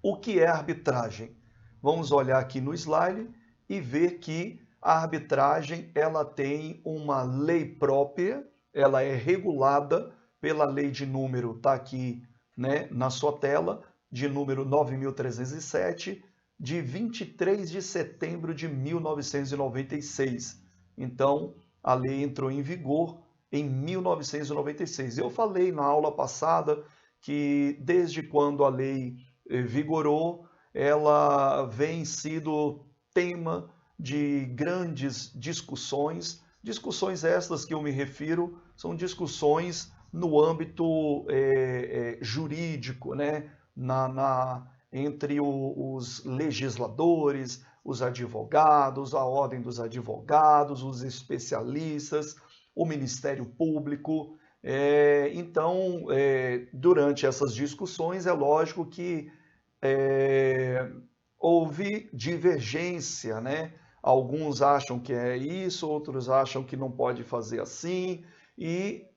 O que é arbitragem? Vamos olhar aqui no slide e ver que a arbitragem ela tem uma lei própria, ela é regulada pela lei de número, está aqui, né, na sua tela, de número 9.307, de 23 de setembro de 1996. Então, a lei entrou em vigor em 1996. Eu falei na aula passada que desde quando a lei vigorou, ela vem sido tema de grandes discussões estas que eu me refiro, são discussões no âmbito jurídico, né? Entre os legisladores, os advogados, a ordem dos advogados, os especialistas, o Ministério Público. Então, durante essas discussões, é lógico que houve divergência, né? Alguns acham que é isso, outros acham que não pode fazer assim,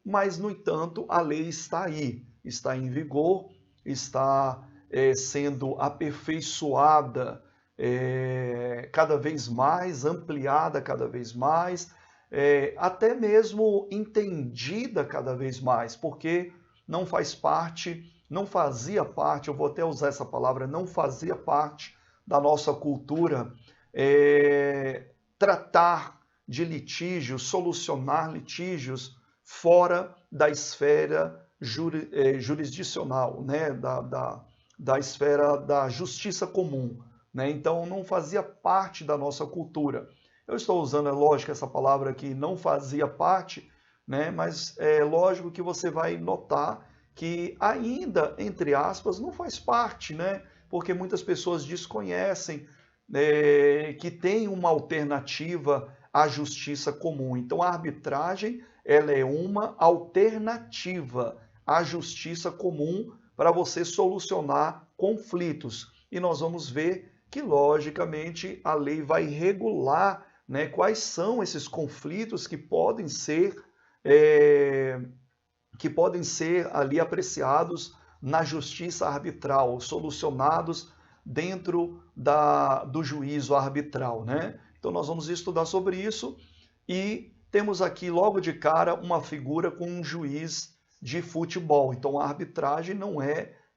mas, no entanto, a lei está aí, está em vigor, está sendo aperfeiçoada cada vez mais, ampliada cada vez mais, até mesmo entendida cada vez mais, porque não fazia parte, eu vou até usar essa palavra, não fazia parte da nossa cultura tratar de litígios, solucionar litígios fora da esfera jurisdicional, né? da esfera da justiça comum. Né? Então, não fazia parte da nossa cultura. Eu estou usando, é lógico, essa palavra que não fazia parte, né? Mas é lógico que você vai notar que ainda, entre aspas, não faz parte, né? Porque muitas pessoas desconhecem que tem uma alternativa à justiça comum. Então, a arbitragem ela é uma alternativa à justiça comum para você solucionar conflitos. E nós vamos ver que, logicamente, a lei vai regular, né, quais são esses conflitos que podem ser ali apreciados na justiça arbitral, solucionados dentro do juízo arbitral, né? Então nós vamos estudar sobre isso e temos aqui logo de cara uma figura com um juiz de futebol. Então a arbitragem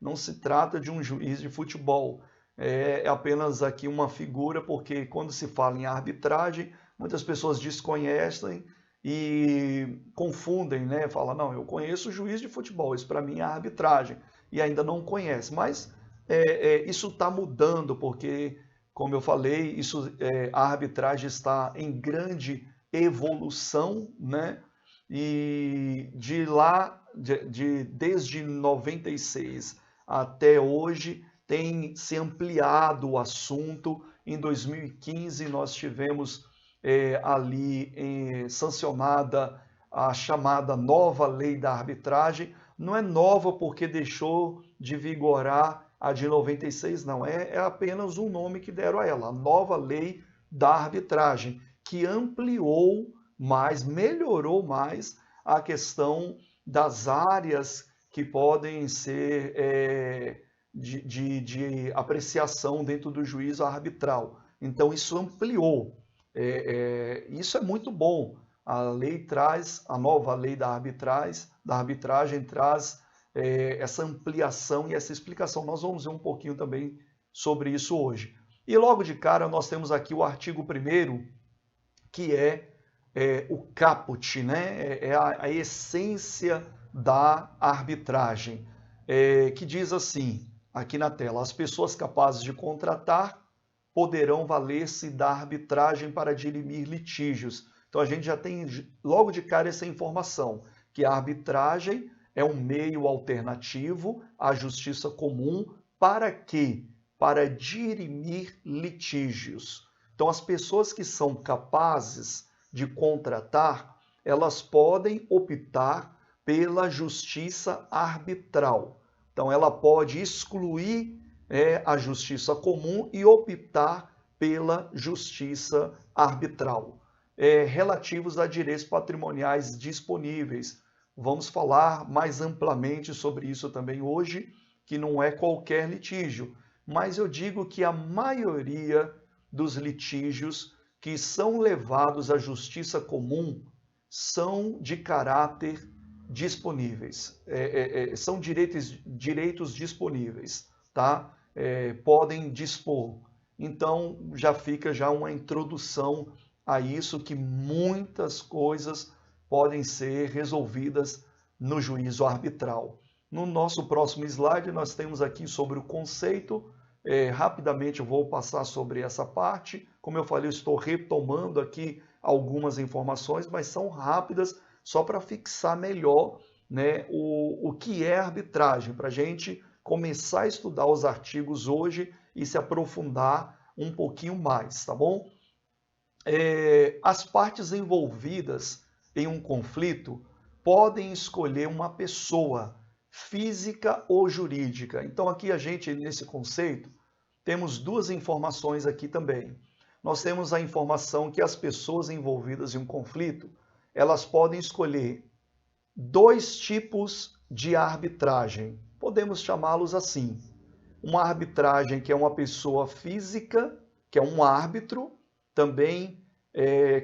não se trata de um juiz de futebol, é apenas aqui uma figura, porque quando se fala em arbitragem, muitas pessoas desconhecem e confundem, né? Fala, não, eu conheço o juiz de futebol, isso para mim é arbitragem, e ainda não conhece, mas isso está mudando, porque, como eu falei, a arbitragem está em grande evolução, né? E desde 96 até hoje, tem se ampliado o assunto. Em 2015, nós tivemos ali sancionada a chamada nova lei da arbitragem. Não é nova porque deixou de vigorar a de 96, não. É apenas um nome que deram a ela, a nova lei da arbitragem, que ampliou mais, melhorou mais a questão das áreas que podem ser de apreciação dentro do juízo arbitral. Então, isso ampliou. Isso é muito bom. A nova lei da arbitragem traz essa ampliação e essa explicação. Nós vamos ver um pouquinho também sobre isso hoje. E logo de cara nós temos aqui o artigo 1º, que é o caput, né? É a essência da arbitragem, que diz assim, aqui na tela: as pessoas capazes de contratar poderão valer-se da arbitragem para dirimir litígios. Então a gente já tem logo de cara essa informação, que a arbitragem é um meio alternativo à justiça comum. Para quê? Para dirimir litígios. Então as pessoas que são capazes de contratar, elas podem optar pela justiça arbitral. Então ela pode excluir a justiça comum e optar pela justiça arbitral. Relativos a direitos patrimoniais disponíveis. Vamos falar mais amplamente sobre isso também hoje, que não é qualquer litígio. mas eu digo que a maioria dos litígios que são levados à justiça comum são de caráter disponíveis, são direitos disponíveis, tá? Podem dispor. Então, já fica já uma introdução a isso, que muitas coisas podem ser resolvidas no juízo arbitral. No nosso próximo slide, nós temos aqui sobre o conceito. Rapidamente eu vou passar sobre essa parte. Como eu falei, eu estou retomando aqui algumas informações, mas são rápidas, só para fixar melhor, né, o que é arbitragem, para a gente começar a estudar os artigos hoje e se aprofundar um pouquinho mais, tá bom? As partes envolvidas em um conflito podem escolher uma pessoa física ou jurídica. Então aqui a gente, nesse conceito, temos duas informações aqui também. Nós temos a informação que as pessoas envolvidas em um conflito, elas podem escolher dois tipos de arbitragem. Podemos chamá-los assim. Uma arbitragem que é uma pessoa física, que é um árbitro, também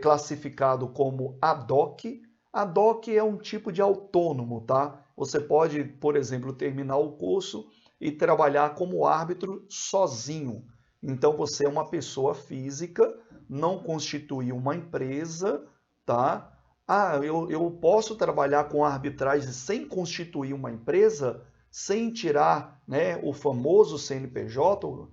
classificado como ad hoc. Ad hoc é um tipo de autônomo, tá? Você pode, por exemplo, terminar o curso e trabalhar como árbitro sozinho. Então você é uma pessoa física, não constitui uma empresa, tá? Eu posso trabalhar com arbitragem sem constituir uma empresa, sem tirar, né, o famoso CNPJ,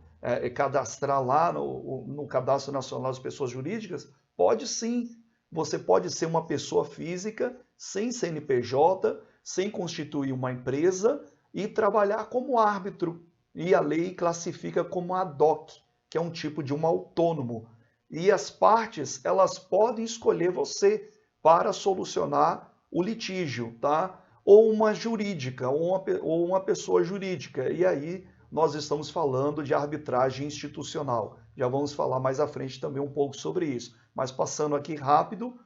cadastrar lá no Cadastro Nacional das Pessoas Jurídicas? Pode sim. Você pode ser uma pessoa física, sem CNPJ, sem constituir uma empresa e trabalhar como árbitro. E a lei classifica como ad hoc, que é um tipo de um autônomo. E as partes, elas podem escolher você para solucionar o litígio, tá? Ou uma jurídica, ou uma pessoa jurídica. E aí nós estamos falando de arbitragem institucional. Já vamos falar mais à frente também um pouco sobre isso. Mas passando aqui rápido,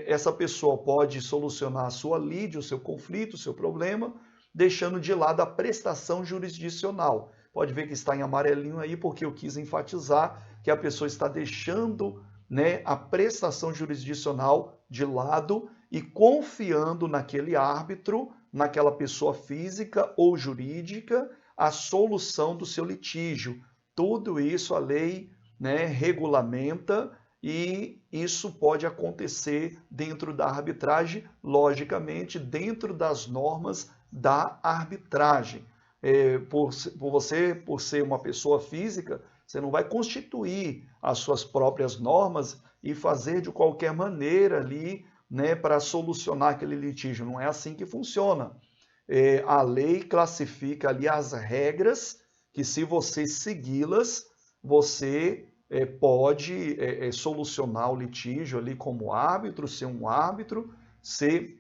essa pessoa pode solucionar a sua lide, o seu conflito, o seu problema, deixando de lado a prestação jurisdicional. Pode ver que está em amarelinho aí, porque eu quis enfatizar que a pessoa está deixando, né, a prestação jurisdicional de lado e confiando naquele árbitro, naquela pessoa física ou jurídica, a solução do seu litígio. Tudo isso a lei, né, regulamenta, e isso pode acontecer dentro da arbitragem, logicamente, dentro das normas da arbitragem. Por ser uma pessoa física, você não vai constituir as suas próprias normas e fazer de qualquer maneira ali, né, para solucionar aquele litígio. Não é assim que funciona. A lei classifica ali as regras que, se você segui-las, você pode solucionar o litígio ali como árbitro, ser um árbitro, ser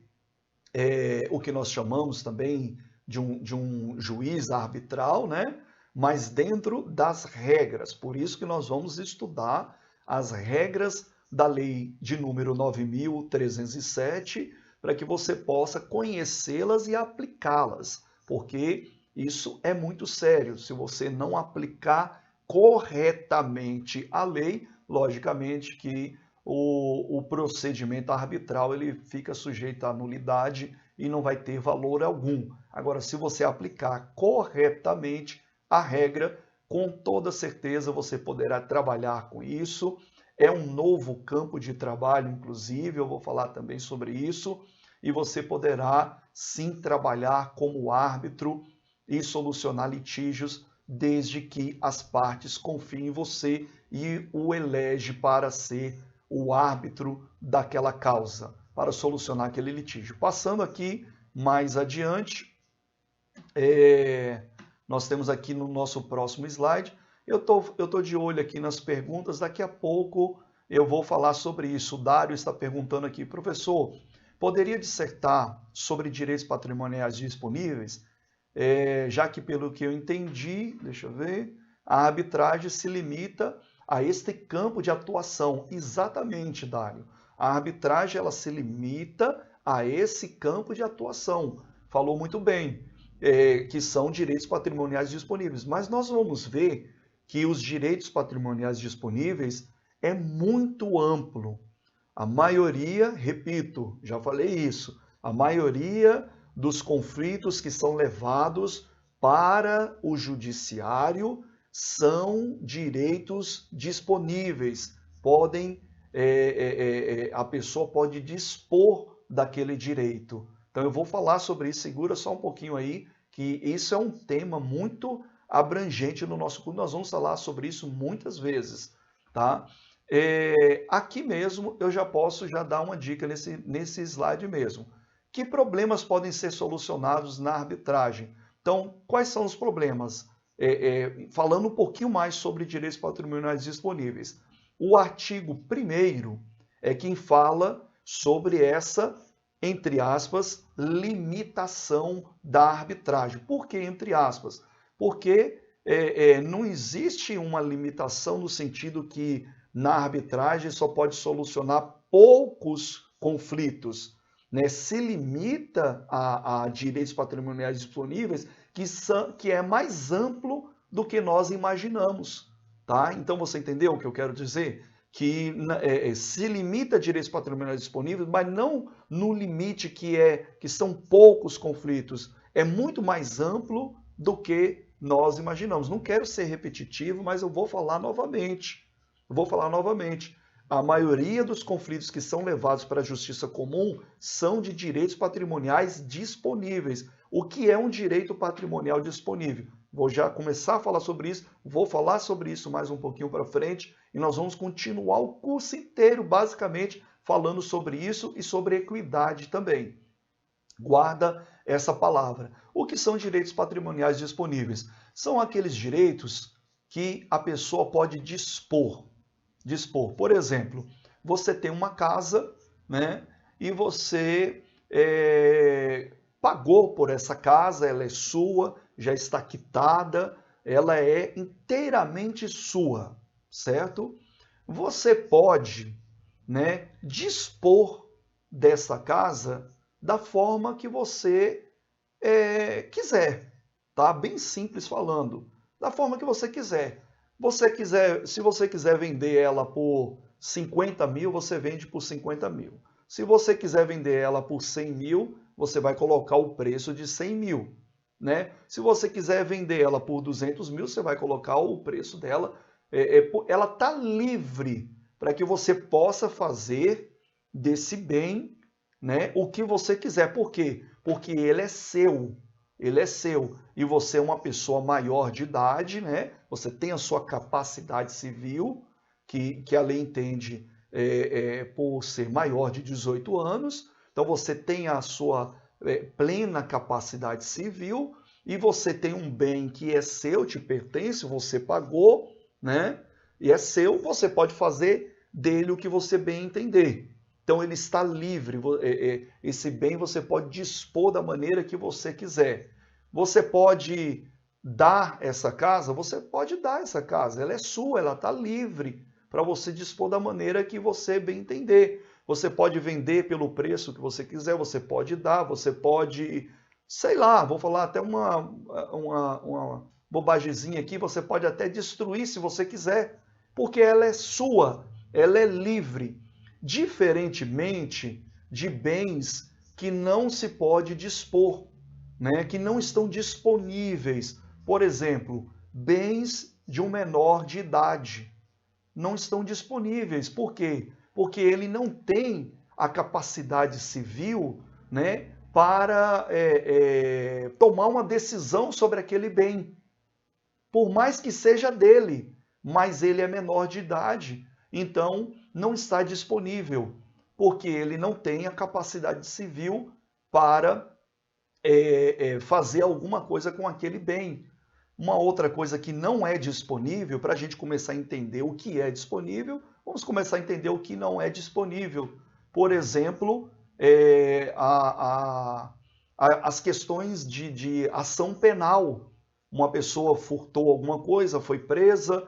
o que nós chamamos também de um juiz arbitral, né? Mas dentro das regras. Por isso que nós vamos estudar as regras da lei de número 9.307, para que você possa conhecê-las e aplicá-las, porque isso é muito sério. Se você não aplicar corretamente a lei, logicamente que o procedimento arbitral ele fica sujeito à nulidade e não vai ter valor algum. Agora, se você aplicar corretamente a regra, com toda certeza você poderá trabalhar com isso. É um novo campo de trabalho, inclusive, eu vou falar também sobre isso, e você poderá sim trabalhar como árbitro e solucionar litígios, desde que as partes confiem em você e o elege para ser o árbitro daquela causa, para solucionar aquele litígio. Passando aqui mais adiante, nós temos aqui no nosso próximo slide, eu tô de olho aqui nas perguntas, daqui a pouco eu vou falar sobre isso. O Dário está perguntando aqui, professor, poderia dissertar sobre direitos patrimoniais disponíveis? Já que, pelo que eu entendi, deixa eu ver, a arbitragem se limita a este campo de atuação. Exatamente, Dário. A arbitragem ela se limita a esse campo de atuação. Falou muito bem. que são direitos patrimoniais disponíveis. Mas nós vamos ver que os direitos patrimoniais disponíveis é muito amplo. A maioria, repito, já falei isso, a maioria dos conflitos que são levados para o judiciário são direitos disponíveis. A pessoa pode dispor daquele direito. Então eu vou falar sobre isso, segura só um pouquinho aí, que isso é um tema muito abrangente no nosso curso, nós vamos falar sobre isso muitas vezes, tá? Aqui mesmo eu já posso dar uma dica nesse slide mesmo. Que problemas podem ser solucionados na arbitragem? Então, quais são os problemas? Falando um pouquinho mais sobre direitos patrimoniais disponíveis. O artigo 1º é quem fala sobre essa, entre aspas, limitação da arbitragem. Por que entre aspas? Porque não existe uma limitação no sentido que na arbitragem só pode solucionar poucos conflitos, né? Se limita a direitos patrimoniais disponíveis que é mais amplo do que nós imaginamos, tá? Então você entendeu o que eu quero dizer? Que se limita a direitos patrimoniais disponíveis, mas não no limite que são poucos conflitos. É muito mais amplo do que nós imaginamos. Não quero ser repetitivo, mas eu vou falar novamente. A maioria dos conflitos que são levados para a justiça comum são de direitos patrimoniais disponíveis. O que é um direito patrimonial disponível? Vou já começar a falar sobre isso, vou falar sobre isso mais um pouquinho para frente e nós vamos continuar o curso inteiro, basicamente, falando sobre isso e sobre equidade também. Guarda essa palavra. O que são direitos patrimoniais disponíveis? São aqueles direitos que a pessoa pode dispor. Por exemplo, você tem uma casa, né? E você pagou por essa casa, ela é sua, já está quitada, ela é inteiramente sua, certo? Você pode, né, dispor dessa casa da forma que você quiser, tá? Bem simples falando, da forma que você quiser. Se você quiser vender ela por 50 mil, você vende por 50 mil. Se você quiser vender ela por 100 mil, você vai colocar o preço de 100 mil. Né? Se você quiser vender ela por 200 mil, você vai colocar o preço dela. Ela está livre para que você possa fazer desse bem, né, o que você quiser. Por quê? Porque ele é seu. Ele é seu. E você é uma pessoa maior de idade, né? Você tem a sua capacidade civil, que a lei entende por ser maior de 18 anos. Então você tem a sua plena capacidade civil e você tem um bem que é seu, te pertence, você pagou, né? E é seu, você pode fazer dele o que você bem entender. Então ele está livre, esse bem você pode dispor da maneira que você quiser. Você pode dar essa casa? Você pode dar essa casa, ela é sua, ela está livre para você dispor da maneira que você bem entender. Você pode vender pelo preço que você quiser, você pode dar, você pode, sei lá, vou falar até uma bobagemzinha aqui, você pode até destruir se você quiser, porque ela é sua, ela é livre. Diferentemente de bens que não se pode dispor, né, que não estão disponíveis. Por exemplo, bens de um menor de idade não estão disponíveis. Por quê? Porque ele não tem a capacidade civil, né, para tomar uma decisão sobre aquele bem. Por mais que seja dele, mas ele é menor de idade, então não está disponível, porque ele não tem a capacidade civil para fazer alguma coisa com aquele bem. Uma outra coisa que não é disponível, para a gente começar a entender o que é disponível, vamos começar a entender o que não é disponível. Por exemplo, as questões de ação penal. Uma pessoa furtou alguma coisa, foi presa,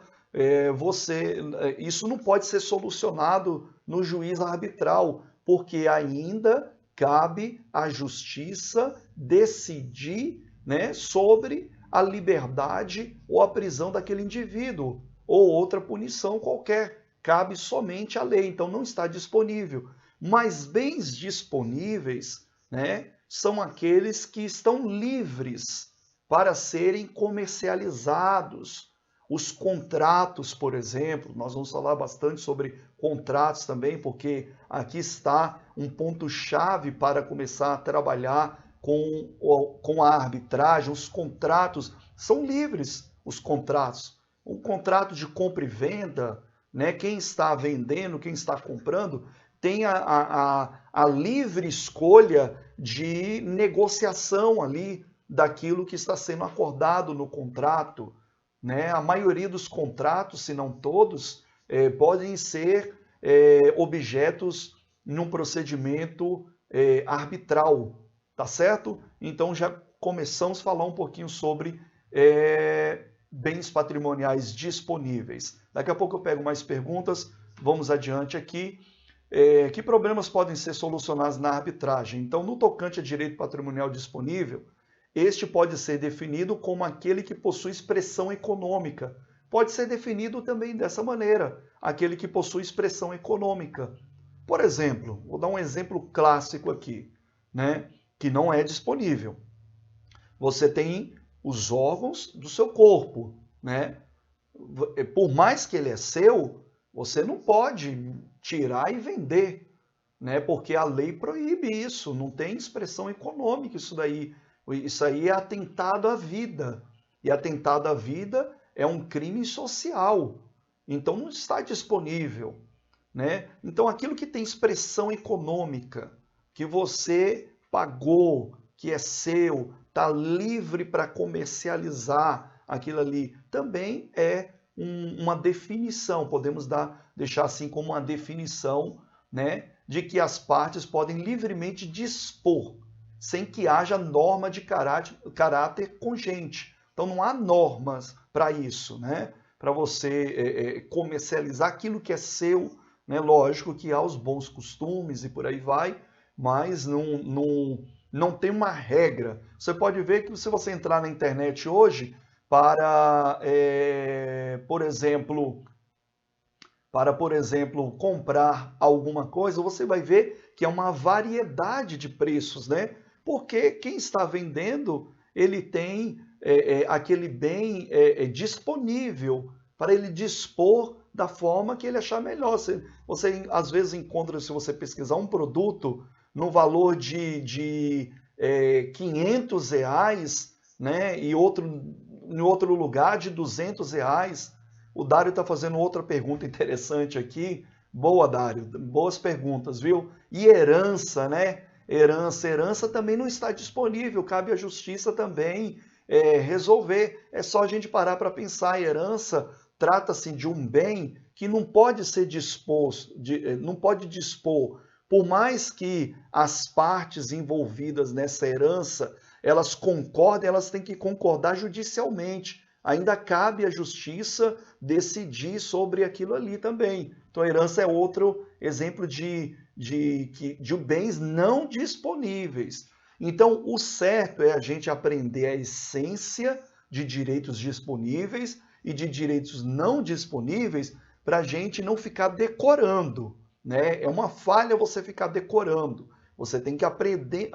isso não pode ser solucionado no juiz arbitral, porque ainda cabe à justiça decidir né, sobre a liberdade ou a prisão daquele indivíduo, ou outra punição qualquer. Cabe somente à lei, então não está disponível. Mas bens disponíveis, né, são aqueles que estão livres para serem comercializados. Os contratos, por exemplo, nós vamos falar bastante sobre contratos também, porque aqui está um ponto-chave para começar a trabalhar com a arbitragem. Os contratos são livres, os contratos. Um contrato de compra e venda, né? Quem está vendendo, quem está comprando, tem a livre escolha de negociação ali daquilo que está sendo acordado no contrato, né? A maioria dos contratos, se não todos, podem ser objetos num procedimento arbitral, tá certo? Então já começamos a falar um pouquinho sobre bens patrimoniais disponíveis. Daqui a pouco eu pego mais perguntas, vamos adiante aqui. Que problemas podem ser solucionados na arbitragem? Então, no tocante a direito patrimonial disponível, este pode ser definido como aquele que possui expressão econômica. Pode ser definido também dessa maneira, aquele que possui expressão econômica. Por exemplo, vou dar um exemplo clássico aqui, né, que não é disponível. Você tem os órgãos do seu corpo, né? Por mais que ele é seu, você não pode tirar e vender, né? Porque a lei proíbe isso, não tem expressão econômica isso daí. Isso aí é atentado à vida. E atentado à vida é um crime social. Então não está disponível, né? Então aquilo que tem expressão econômica, que você pagou, que é seu, está livre para comercializar aquilo ali, também é uma definição, podemos deixar assim como uma definição, né, de que as partes podem livremente dispor, sem que haja norma de caráter congente. Então não há normas para isso, né, para você comercializar aquilo que é seu, né, lógico que há os bons costumes e por aí vai, mas não tem uma regra. Você pode ver que se você entrar na internet hoje para, por exemplo, comprar alguma coisa, você vai ver que é uma variedade de preços, né? Porque quem está vendendo, ele tem aquele bem disponível para ele dispor da forma que ele achar melhor. Você às vezes encontra, se você pesquisar um produto no valor de R$ 500, né? E em outro lugar de R$ 200. O Dário está fazendo outra pergunta interessante aqui. Boa, Dário. Boas perguntas, viu? E herança, né? Herança também não está disponível. Cabe à justiça também resolver. É só a gente parar para pensar. A herança trata-se de um bem que não pode ser disposto, não pode dispor. Por mais que as partes envolvidas nessa herança, elas concordem, elas têm que concordar judicialmente. Ainda cabe à justiça decidir sobre aquilo ali também. Então a herança é outro exemplo de bens não disponíveis. Então o certo é a gente aprender a essência de direitos disponíveis e de direitos não disponíveis para a gente não ficar decorando, né? É uma falha você ficar decorando. Você tem que aprender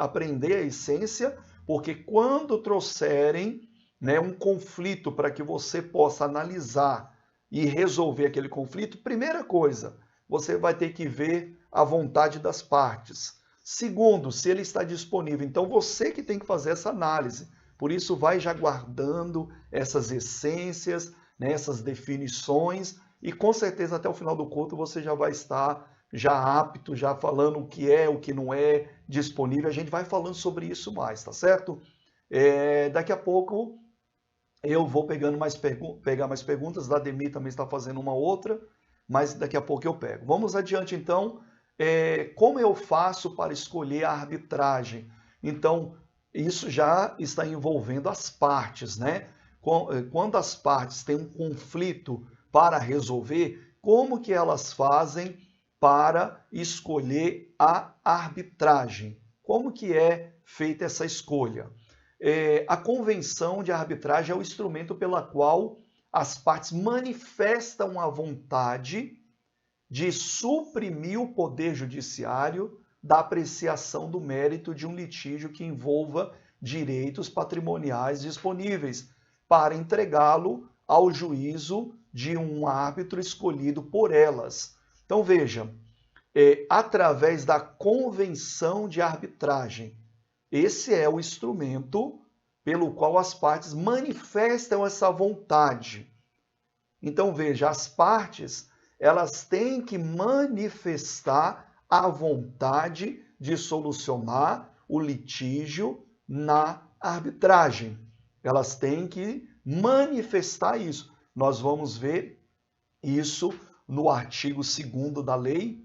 a essência, porque quando trouxerem, né, um conflito para que você possa analisar e resolver aquele conflito, primeira coisa, você vai ter que ver a vontade das partes. Segundo, se ele está disponível. Então você que tem que fazer essa análise. Por isso vai já guardando essas essências, né, essas definições, e com certeza até o final do culto você já vai estar já apto, já falando o que não é disponível. A gente vai falando sobre isso mais, tá certo? Daqui a pouco eu vou pegar mais perguntas. A Demi também está fazendo uma outra, mas daqui a pouco eu pego. Vamos adiante então. Como eu faço para escolher a arbitragem? Então, isso já está envolvendo as partes, né? Quando as partes têm um conflito para resolver, como que elas fazem para escolher a arbitragem? Como que é feita essa escolha? A convenção de arbitragem é o instrumento pela qual as partes manifestam a vontade de suprimir o poder judiciário da apreciação do mérito de um litígio que envolva direitos patrimoniais disponíveis para entregá-lo ao juízo de um árbitro escolhido por elas. Então veja, através da convenção de arbitragem, esse é o instrumento pelo qual as partes manifestam essa vontade. Então veja, as partes, elas têm que manifestar a vontade de solucionar o litígio na arbitragem. Elas têm que manifestar isso. Nós vamos ver isso no artigo 2º da lei,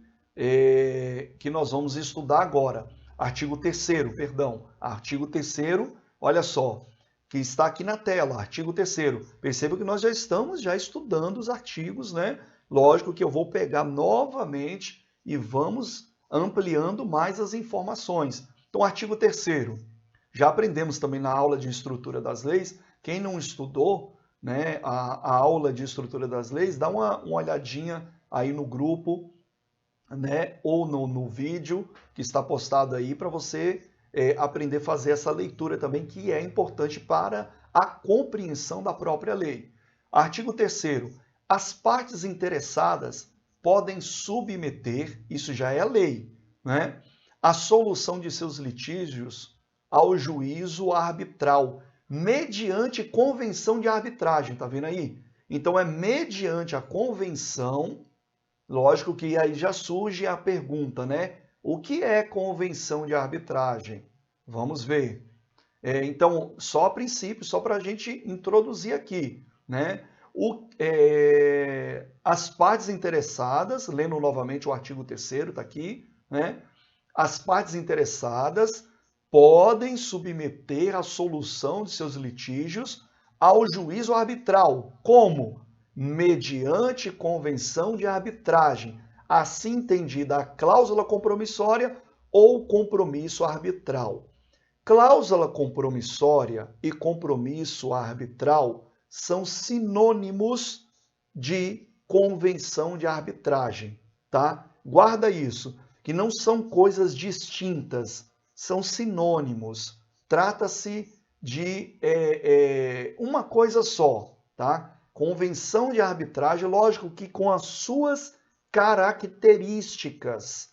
que nós vamos estudar agora. Artigo 3º, perdão. Artigo 3º, olha só, que está aqui na tela, artigo 3º. Perceba que nós já estamos estudando os artigos, né? Lógico que eu vou pegar novamente e vamos ampliando mais as informações. Então, artigo 3º. Já aprendemos também na aula de estrutura das leis. Quem não estudou, né, a aula de estrutura das leis, dá uma olhadinha aí no grupo, né, ou no vídeo que está postado aí para você aprender a fazer essa leitura também, que é importante para a compreensão da própria lei. Artigo 3º. As partes interessadas podem submeter, isso já é a lei, né, a solução de seus litígios ao juízo arbitral, mediante convenção de arbitragem, tá vendo aí? Então é mediante a convenção, lógico que aí já surge a pergunta, né? O que é convenção de arbitragem? Vamos ver. Então, só a princípio, só para a gente introduzir aqui, né? As partes interessadas, lendo novamente o artigo 3º, está aqui, né? As partes interessadas podem submeter a solução de seus litígios ao juízo arbitral. Como? Mediante convenção de arbitragem, assim entendida a cláusula compromissória ou compromisso arbitral. Cláusula compromissória e compromisso arbitral são sinônimos de convenção de arbitragem, tá? Guarda isso, que não são coisas distintas, são sinônimos. Trata-se de uma coisa só, tá? Convenção de arbitragem, lógico que com as suas características,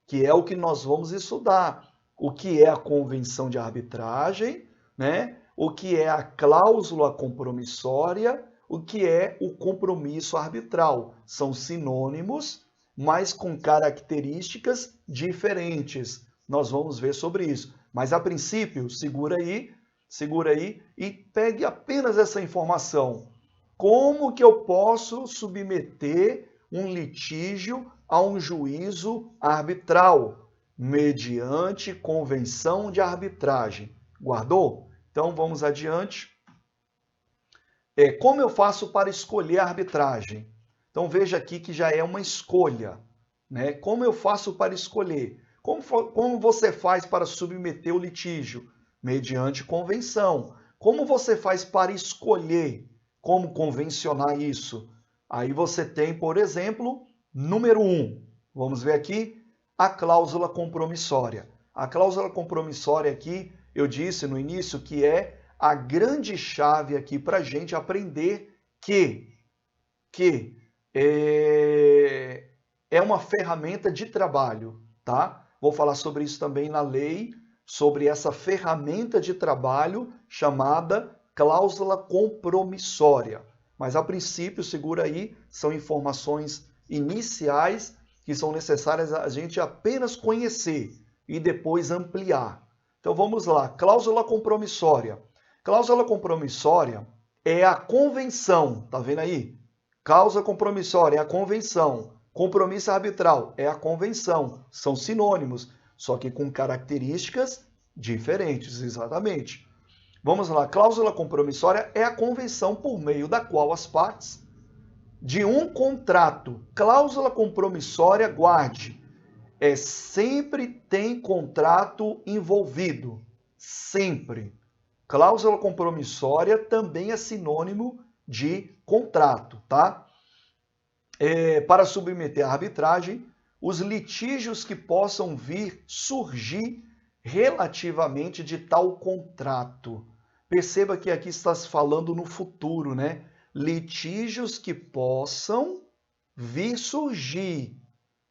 que é o que nós vamos estudar. O que é a convenção de arbitragem, né? O que é a cláusula compromissória, o que é o compromisso arbitral. São sinônimos, mas com características diferentes. Nós vamos ver sobre isso. Mas, a princípio, segura aí e pegue apenas essa informação. Como que eu posso submeter um litígio a um juízo arbitral? Mediante convenção de arbitragem. Guardou? Então, vamos adiante. Como eu faço para escolher a arbitragem? Então, veja aqui que já é uma escolha, né? Como eu faço para escolher? Como você faz para submeter o litígio? Mediante convenção. Como você faz para escolher como convencionar isso? Aí você tem, por exemplo, número 1. Vamos ver aqui a cláusula compromissória. A cláusula compromissória aqui, eu disse no início que é a grande chave aqui para a gente aprender que é uma ferramenta de trabalho, tá? Vou falar sobre isso também na lei, sobre essa ferramenta de trabalho chamada cláusula compromissória. Mas, a princípio, segura aí, são informações iniciais que são necessárias a gente apenas conhecer e depois ampliar. Então, vamos lá. Cláusula compromissória. Cláusula compromissória é a convenção, tá vendo aí? Cláusula compromissória é a convenção. Compromisso arbitral é a convenção. São sinônimos, só que com características diferentes, exatamente. Vamos lá. Cláusula compromissória é a convenção por meio da qual as partes de um contrato. Cláusula compromissória, guarde, sempre tem contrato envolvido. Sempre. Cláusula compromissória também é sinônimo de contrato, tá? Para submeter à arbitragem os litígios que possam vir surgir relativamente de tal contrato. Perceba que aqui está se falando no futuro, né? Litígios que possam vir surgir.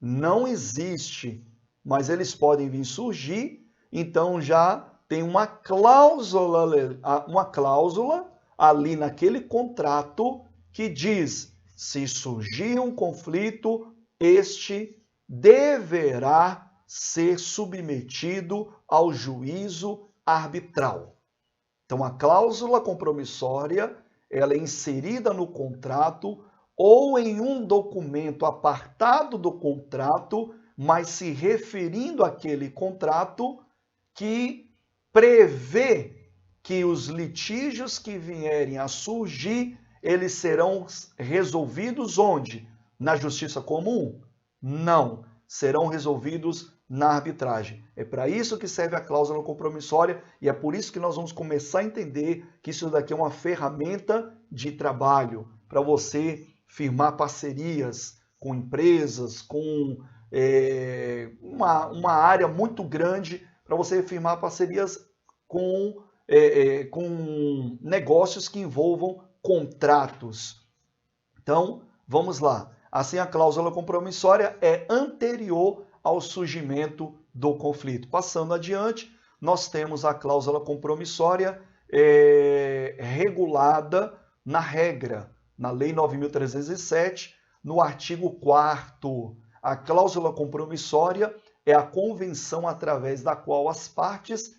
Não existe, mas eles podem vir surgir, então já tem uma cláusula ali naquele contrato que diz: se surgir um conflito, este deverá ser submetido ao juízo arbitral. Então, a cláusula compromissória, ela é inserida no contrato ou em um documento apartado do contrato, mas se referindo àquele contrato que prevê que os litígios que vierem a surgir, eles serão resolvidos onde? Na justiça comum? Não, serão resolvidos na arbitragem. É para isso que serve a cláusula compromissória e é por isso que nós vamos começar a entender que isso daqui é uma ferramenta de trabalho para você firmar parcerias com empresas, com uma área muito grande para você firmar parcerias com negócios que envolvam contratos. Então, vamos lá. Assim, a cláusula compromissória é anterior ao surgimento do conflito. Passando adiante, nós temos a cláusula compromissória regulada na regra, na Lei 9.307, no artigo 4º. A cláusula compromissória é a convenção através da qual as partes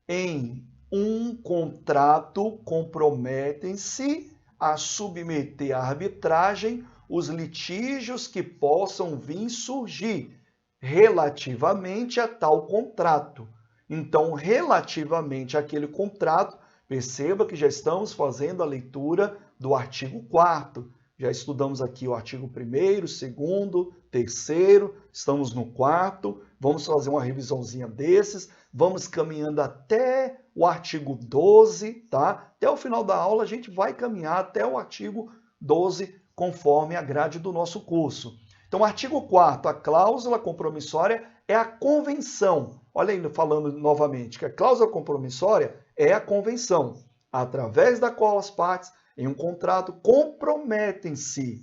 em um contrato comprometem-se a submeter à arbitragem os litígios que possam vir surgir relativamente a tal contrato. Então, relativamente àquele contrato, perceba que já estamos fazendo a leitura do artigo 4º. Já estudamos aqui o artigo 1º, 2º, 3º, estamos no 4º, vamos fazer uma revisãozinha desses, vamos caminhando até o artigo 12, tá? Até o final da aula a gente vai caminhar até o artigo 12, conforme a grade do nosso curso. Então, artigo 4º, a cláusula compromissória é a convenção. Olha aí, falando novamente, que a cláusula compromissória é a convenção, através da qual as partes em um contrato comprometem-se.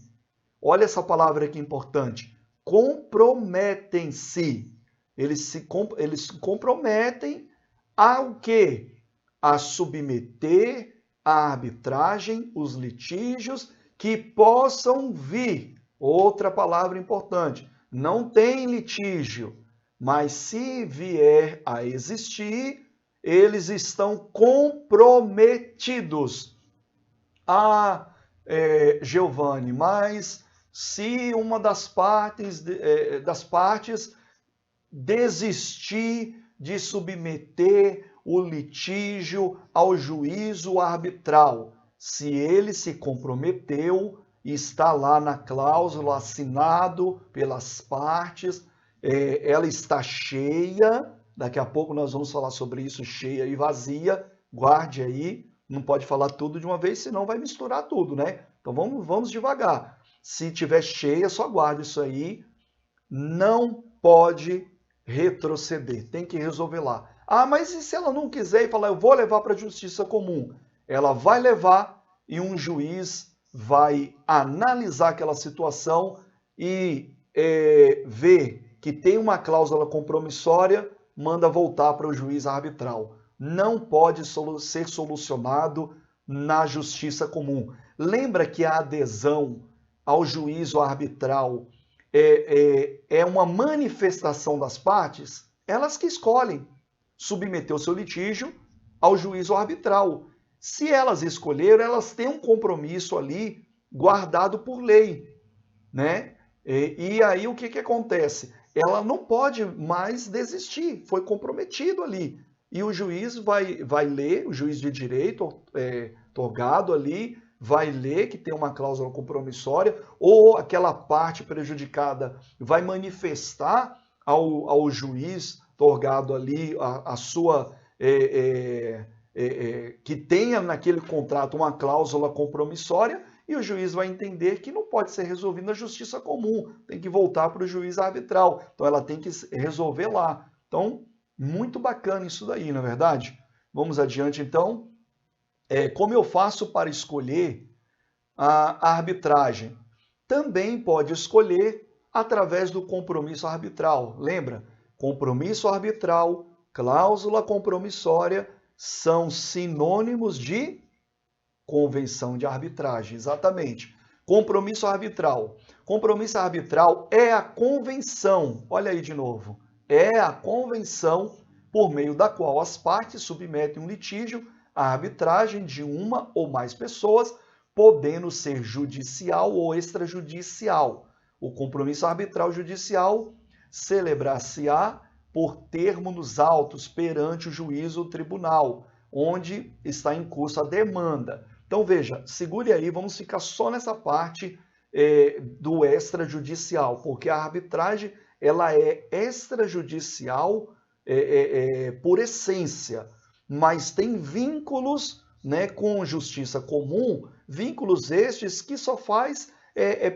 Olha essa palavra aqui importante. Comprometem-se. Eles se comprometem ao quê? A submeter à arbitragem os litígios que possam vir. Outra palavra importante. Não tem litígio, mas se vier a existir, eles estão comprometidos. Giovanni, mas se uma das partes desistir de submeter o litígio ao juízo arbitral, se ele se comprometeu, está lá na cláusula assinado pelas partes, ela está cheia, daqui a pouco nós vamos falar sobre isso, cheia e vazia, guarde aí, não pode falar tudo de uma vez, senão vai misturar tudo, né? Então vamos devagar. Se tiver cheia, só guarde isso aí. Não pode retroceder, tem que resolver lá. Mas e se ela não quiser e falar, eu vou levar para a justiça comum? Ela vai levar e um juiz vai analisar aquela situação e ver que tem uma cláusula compromissória, manda voltar para o juiz arbitral. Não pode ser solucionado na justiça comum. Lembra que a adesão ao juízo arbitral é uma manifestação das partes? Elas que escolhem submeter o seu litígio ao juízo arbitral. Se elas escolheram, elas têm um compromisso ali guardado por lei, né? E aí o que acontece? Ela não pode mais desistir, foi comprometido ali. E o juiz vai ler, o juiz de direito togado ali, vai ler que tem uma cláusula compromissória, ou aquela parte prejudicada vai manifestar ao juiz togado ali a sua que tenha naquele contrato uma cláusula compromissória e o juiz vai entender que não pode ser resolvido na justiça comum, tem que voltar para o juiz arbitral. Então ela tem que resolver lá. Então, muito bacana isso daí, não é verdade? Vamos adiante então. Como eu faço para escolher a arbitragem? Também pode escolher através do compromisso arbitral. Lembra? Compromisso arbitral, cláusula compromissória são sinônimos de convenção de arbitragem. Exatamente. Compromisso arbitral. Compromisso arbitral é a convenção. Olha aí de novo. É a convenção por meio da qual as partes submetem um litígio à arbitragem de uma ou mais pessoas, podendo ser judicial ou extrajudicial. O compromisso arbitral judicial celebrar-se-á por termo nos autos perante o juízo ou tribunal, onde está em curso a demanda. Então veja, segure aí, vamos ficar só nessa parte do extrajudicial, porque a arbitragem ela é extrajudicial por essência, mas tem vínculos, né, com justiça comum, vínculos estes que só faz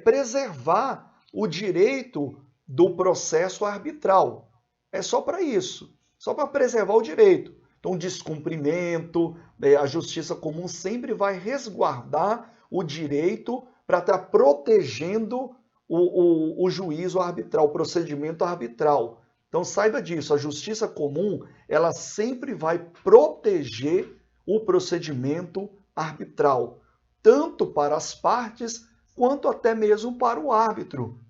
preservar o direito do processo arbitral. É só para isso, só para preservar o direito. Então, descumprimento, a justiça comum sempre vai resguardar o direito para estar protegendo o juízo arbitral, o procedimento arbitral. Então, saiba disso, a justiça comum, ela sempre vai proteger o procedimento arbitral, tanto para as partes, quanto até mesmo para o árbitro,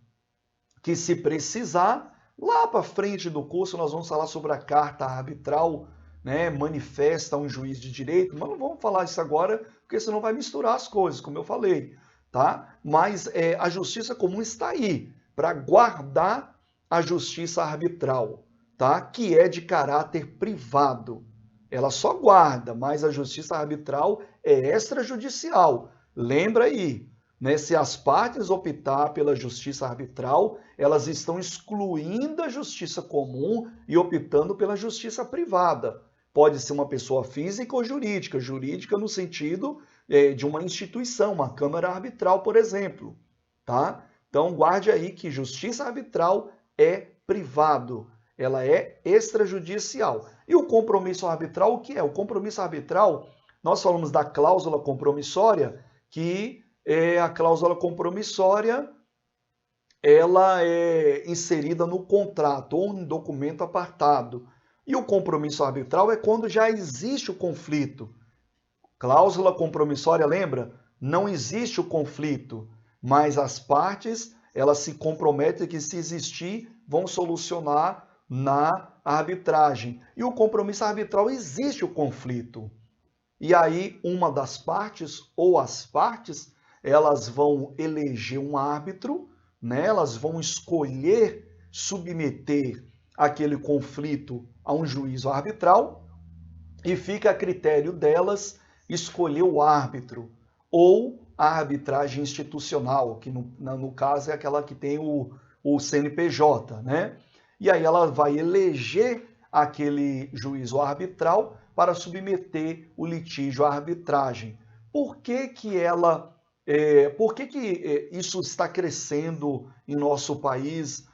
que se precisar, lá para frente do curso nós vamos falar sobre a carta arbitral, né, manifesta um juiz de direito, mas não vamos falar isso agora, porque senão vai misturar as coisas, como eu falei, tá? Mas a justiça comum está aí, para guardar a justiça arbitral, tá? Que é de caráter privado. Ela só guarda, mas a justiça arbitral é extrajudicial. Lembra aí, né? Se as partes optar pela justiça arbitral, elas estão excluindo a justiça comum e optando pela justiça privada. Pode ser uma pessoa física ou jurídica, jurídica no sentido de uma instituição, uma câmara arbitral, por exemplo, tá? Então guarde aí que justiça arbitral é privado, ela é extrajudicial. E o compromisso arbitral, o que é? O compromisso arbitral, nós falamos da cláusula compromissória, que a cláusula compromissória ela é inserida no contrato ou em documento apartado. E o compromisso arbitral é quando já existe o conflito. Cláusula compromissória, lembra? Não existe o conflito, mas as partes elas se comprometem que, se existir, vão solucionar na arbitragem. E o compromisso arbitral existe o conflito. E aí uma das partes ou as partes, elas vão eleger um árbitro, né? Elas vão escolher submeter aquele conflito a um juízo arbitral e fica a critério delas escolher o árbitro ou a arbitragem institucional, que no caso é aquela que tem o CNPJ, né? E aí ela vai eleger aquele juízo arbitral para submeter o litígio à arbitragem. Por que isso está crescendo em nosso país,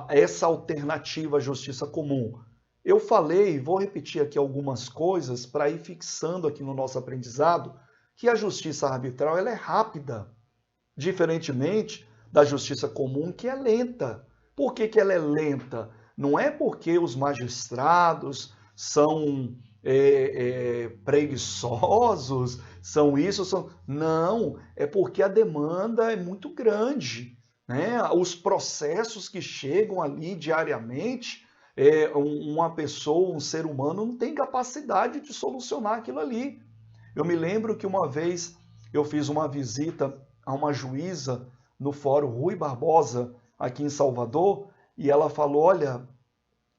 essa alternativa à justiça comum? Eu falei, vou repetir aqui algumas coisas para ir fixando aqui no nosso aprendizado, que a justiça arbitral ela é rápida, diferentemente da justiça comum, que é lenta. Por que ela é lenta? Não é porque os magistrados são preguiçosos, são isso, são... Não, é porque a demanda é muito grande, né? Os processos que chegam ali diariamente, uma pessoa, um ser humano, não tem capacidade de solucionar aquilo ali. Eu me lembro que uma vez eu fiz uma visita a uma juíza no Fórum Rui Barbosa, aqui em Salvador, e ela falou, olha,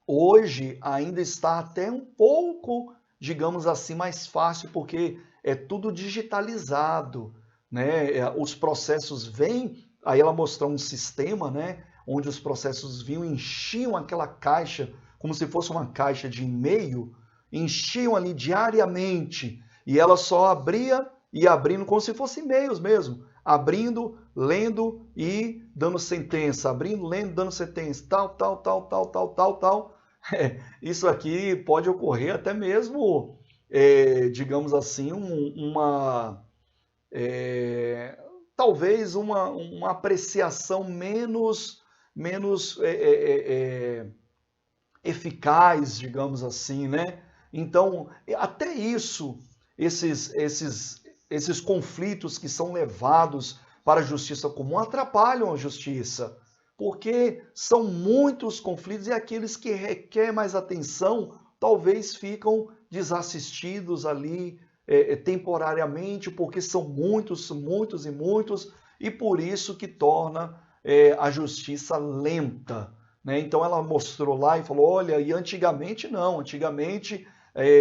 hoje ainda está até um pouco, digamos assim, mais fácil, porque é tudo digitalizado, né? Os processos vêm, aí ela mostrou um sistema, né? Onde os processos vinham, enchiam aquela caixa, como se fosse uma caixa de e-mail, enchiam ali diariamente, E ela só abria e abrindo como se fossem e-mails mesmo, abrindo, lendo e dando sentença, abrindo, lendo, dando sentença, tal. Isso aqui pode ocorrer até mesmo, digamos assim, é, talvez uma apreciação menos eficaz, digamos assim, né? Então, até isso, esses conflitos que são levados para a justiça comum atrapalham a justiça, porque são muitos conflitos e aqueles que requerem mais atenção talvez ficam desassistidos ali temporariamente, porque são muitos, e por isso que torna a justiça lenta. Né? Então ela mostrou lá e falou, olha, e antigamente não, antigamente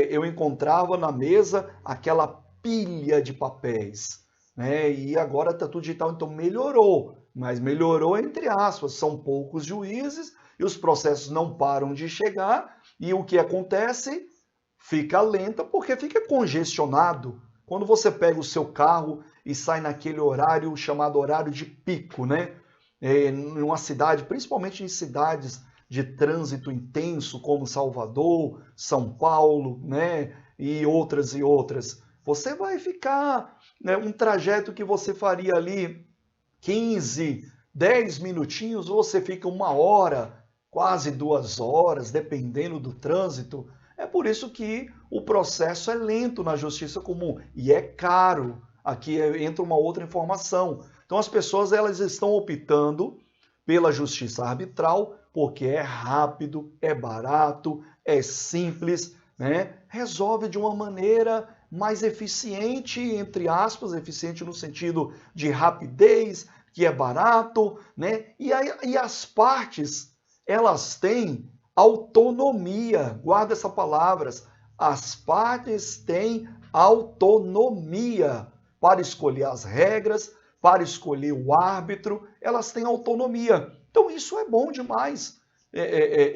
eu encontrava na mesa aquela pilha de papéis, né? E agora está tudo digital, então melhorou, mas melhorou entre aspas, são poucos juízes e os processos não param de chegar e o que acontece? Fica lenta porque fica congestionado. Quando você pega o seu carro e sai naquele horário chamado horário de pico, né? Em uma cidade, principalmente em cidades de trânsito intenso, como Salvador, São Paulo, né? E outras. Você vai ficar, né, um trajeto que você faria ali 15, 10 minutinhos, ou você fica 1 hora, quase 2 horas, dependendo do trânsito. É por isso que o processo é lento na justiça comum e é caro. Aqui entra uma outra informação. Então as pessoas elas estão optando pela justiça arbitral porque é rápido, é barato, é simples, né? Resolve de uma maneira mais eficiente, entre aspas, eficiente no sentido de rapidez, que é barato, né? E as partes, elas têm autonomia, guarda essa palavra, as partes têm autonomia para escolher as regras, para escolher o árbitro, elas têm autonomia. Então isso é bom demais.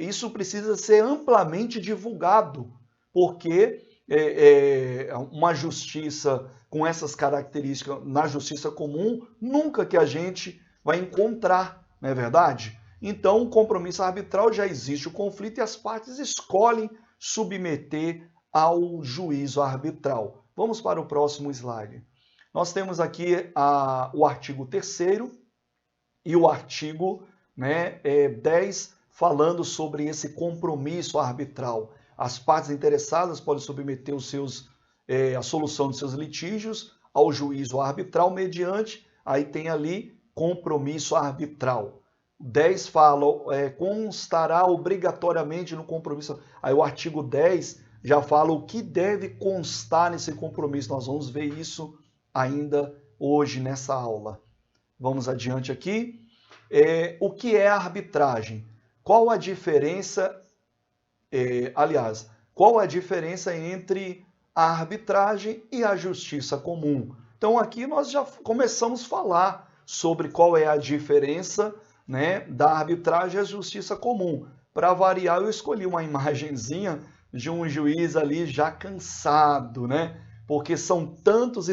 Isso precisa ser amplamente divulgado, porque uma justiça com essas características na justiça comum, nunca que a gente vai encontrar, não é verdade? Então, o compromisso arbitral já existe o conflito e as partes escolhem submeter ao juízo arbitral. Vamos para o próximo slide. Nós temos aqui o artigo 3º e o artigo 10 falando sobre esse compromisso arbitral. As partes interessadas podem submeter a solução de seus litígios ao juízo arbitral mediante, aí tem ali compromisso arbitral. 10 fala, constará obrigatoriamente no compromisso. Aí o artigo 10 já fala o que deve constar nesse compromisso. Nós vamos ver isso ainda hoje nessa aula. Vamos adiante aqui. O que é arbitragem? Qual a diferença, qual a diferença entre a arbitragem e a justiça comum? Então aqui nós já começamos a falar sobre qual é a diferença, né, da arbitragem e a justiça comum. Para variar, eu escolhi uma imagenzinha de um juiz ali já cansado, né? Porque são tantos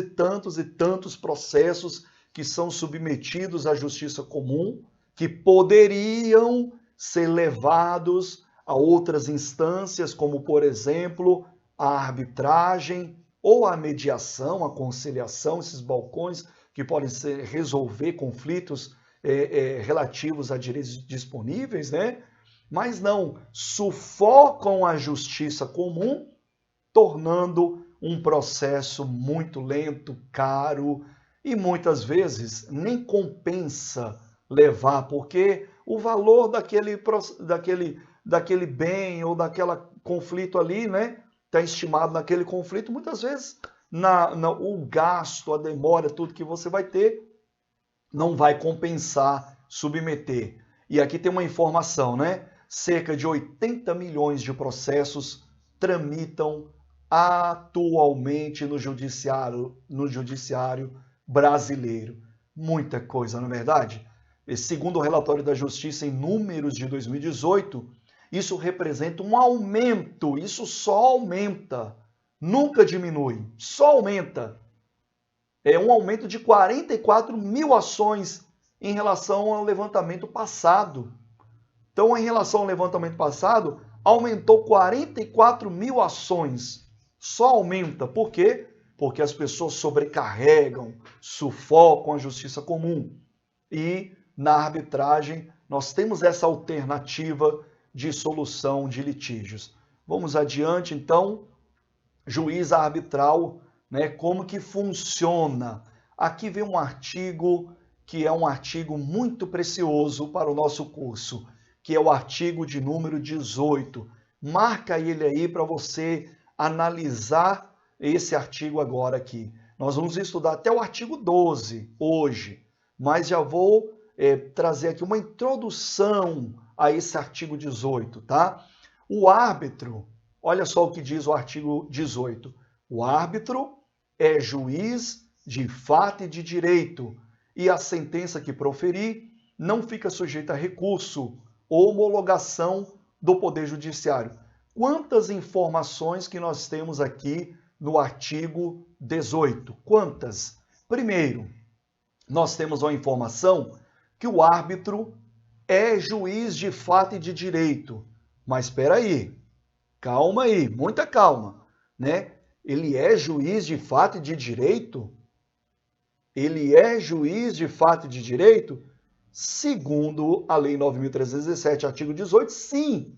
processos que são submetidos à justiça comum que poderiam ser levados a outras instâncias, como, por exemplo, a arbitragem ou a mediação, a conciliação, esses balcões que podem resolver conflitos relativos a direitos disponíveis, né? Mas não, sufocam a justiça comum, tornando um processo muito lento, caro e muitas vezes nem compensa levar, porque o valor daquele bem ou daquele conflito ali, né, está estimado naquele conflito, muitas vezes o gasto, a demora, tudo que você vai ter, não vai compensar submeter. E aqui tem uma informação, né? Cerca de 80 milhões de processos tramitam atualmente no judiciário brasileiro. Muita coisa, não é verdade? E segundo o relatório da Justiça em números de 2018, isso representa um aumento, isso só aumenta nunca diminui, só aumenta. É um aumento de 44 mil ações em relação ao levantamento passado. Então, em relação ao levantamento passado, aumentou 44 mil ações. Só aumenta. Por quê? Porque as pessoas sobrecarregam, sufocam a justiça comum. E na arbitragem, nós temos essa alternativa de solução de litígios. Vamos adiante, então. Juiz arbitral, né? Como que funciona? Aqui vem um artigo que é um artigo muito precioso para o nosso curso, que é o artigo de número 18. Marca ele aí para você analisar esse artigo agora aqui. Nós vamos estudar até o artigo 12 hoje, mas já vou trazer aqui uma introdução a esse artigo 18, tá? O árbitro, olha só o que diz o artigo 18. O árbitro é juiz de fato e de direito, e a sentença que proferir não fica sujeita a recurso ou homologação do Poder Judiciário. Quantas informações que nós temos aqui no artigo 18? Quantas? Primeiro, nós temos uma informação que o árbitro é juiz de fato e de direito. Mas espera aí, calma aí, muita calma, né? Ele é juiz de fato e de direito? Ele é juiz de fato e de direito? Segundo a Lei 9.317, artigo 18, sim.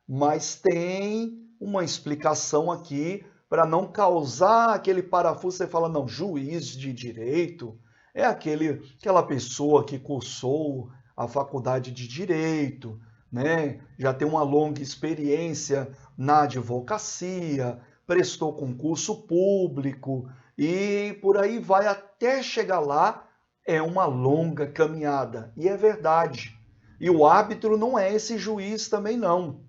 Mas tem uma explicação aqui para não causar aquele parafuso. Você fala, não, juiz de direito é aquela pessoa que cursou a faculdade de direito, né? Já tem uma longa experiência na advocacia, prestou concurso público e por aí vai até chegar lá. É uma longa caminhada, e é verdade. E o árbitro não é esse juiz também não.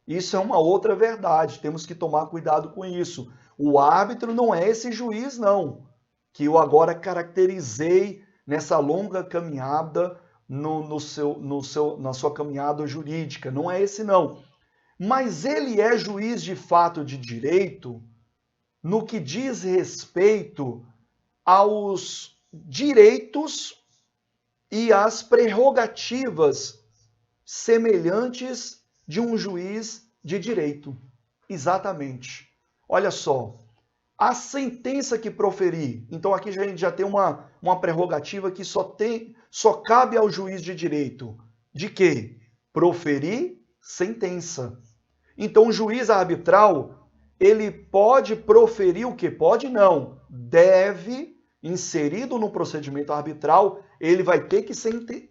Isso é uma outra verdade, temos que tomar cuidado com isso. O árbitro não é esse juiz não, que eu agora caracterizei nessa longa caminhada na sua caminhada jurídica. Não é esse não. Mas ele é juiz de fato de direito no que diz respeito aos direitos e às prerrogativas semelhantes de um juiz de direito. Exatamente. Olha só, a sentença que proferir, então aqui a gente já tem uma prerrogativa que só cabe ao juiz de direito. De quê? Proferir sentença. Então o juiz arbitral, ele pode proferir o quê? Pode não. Deve, inserido no procedimento arbitral, ele vai ter que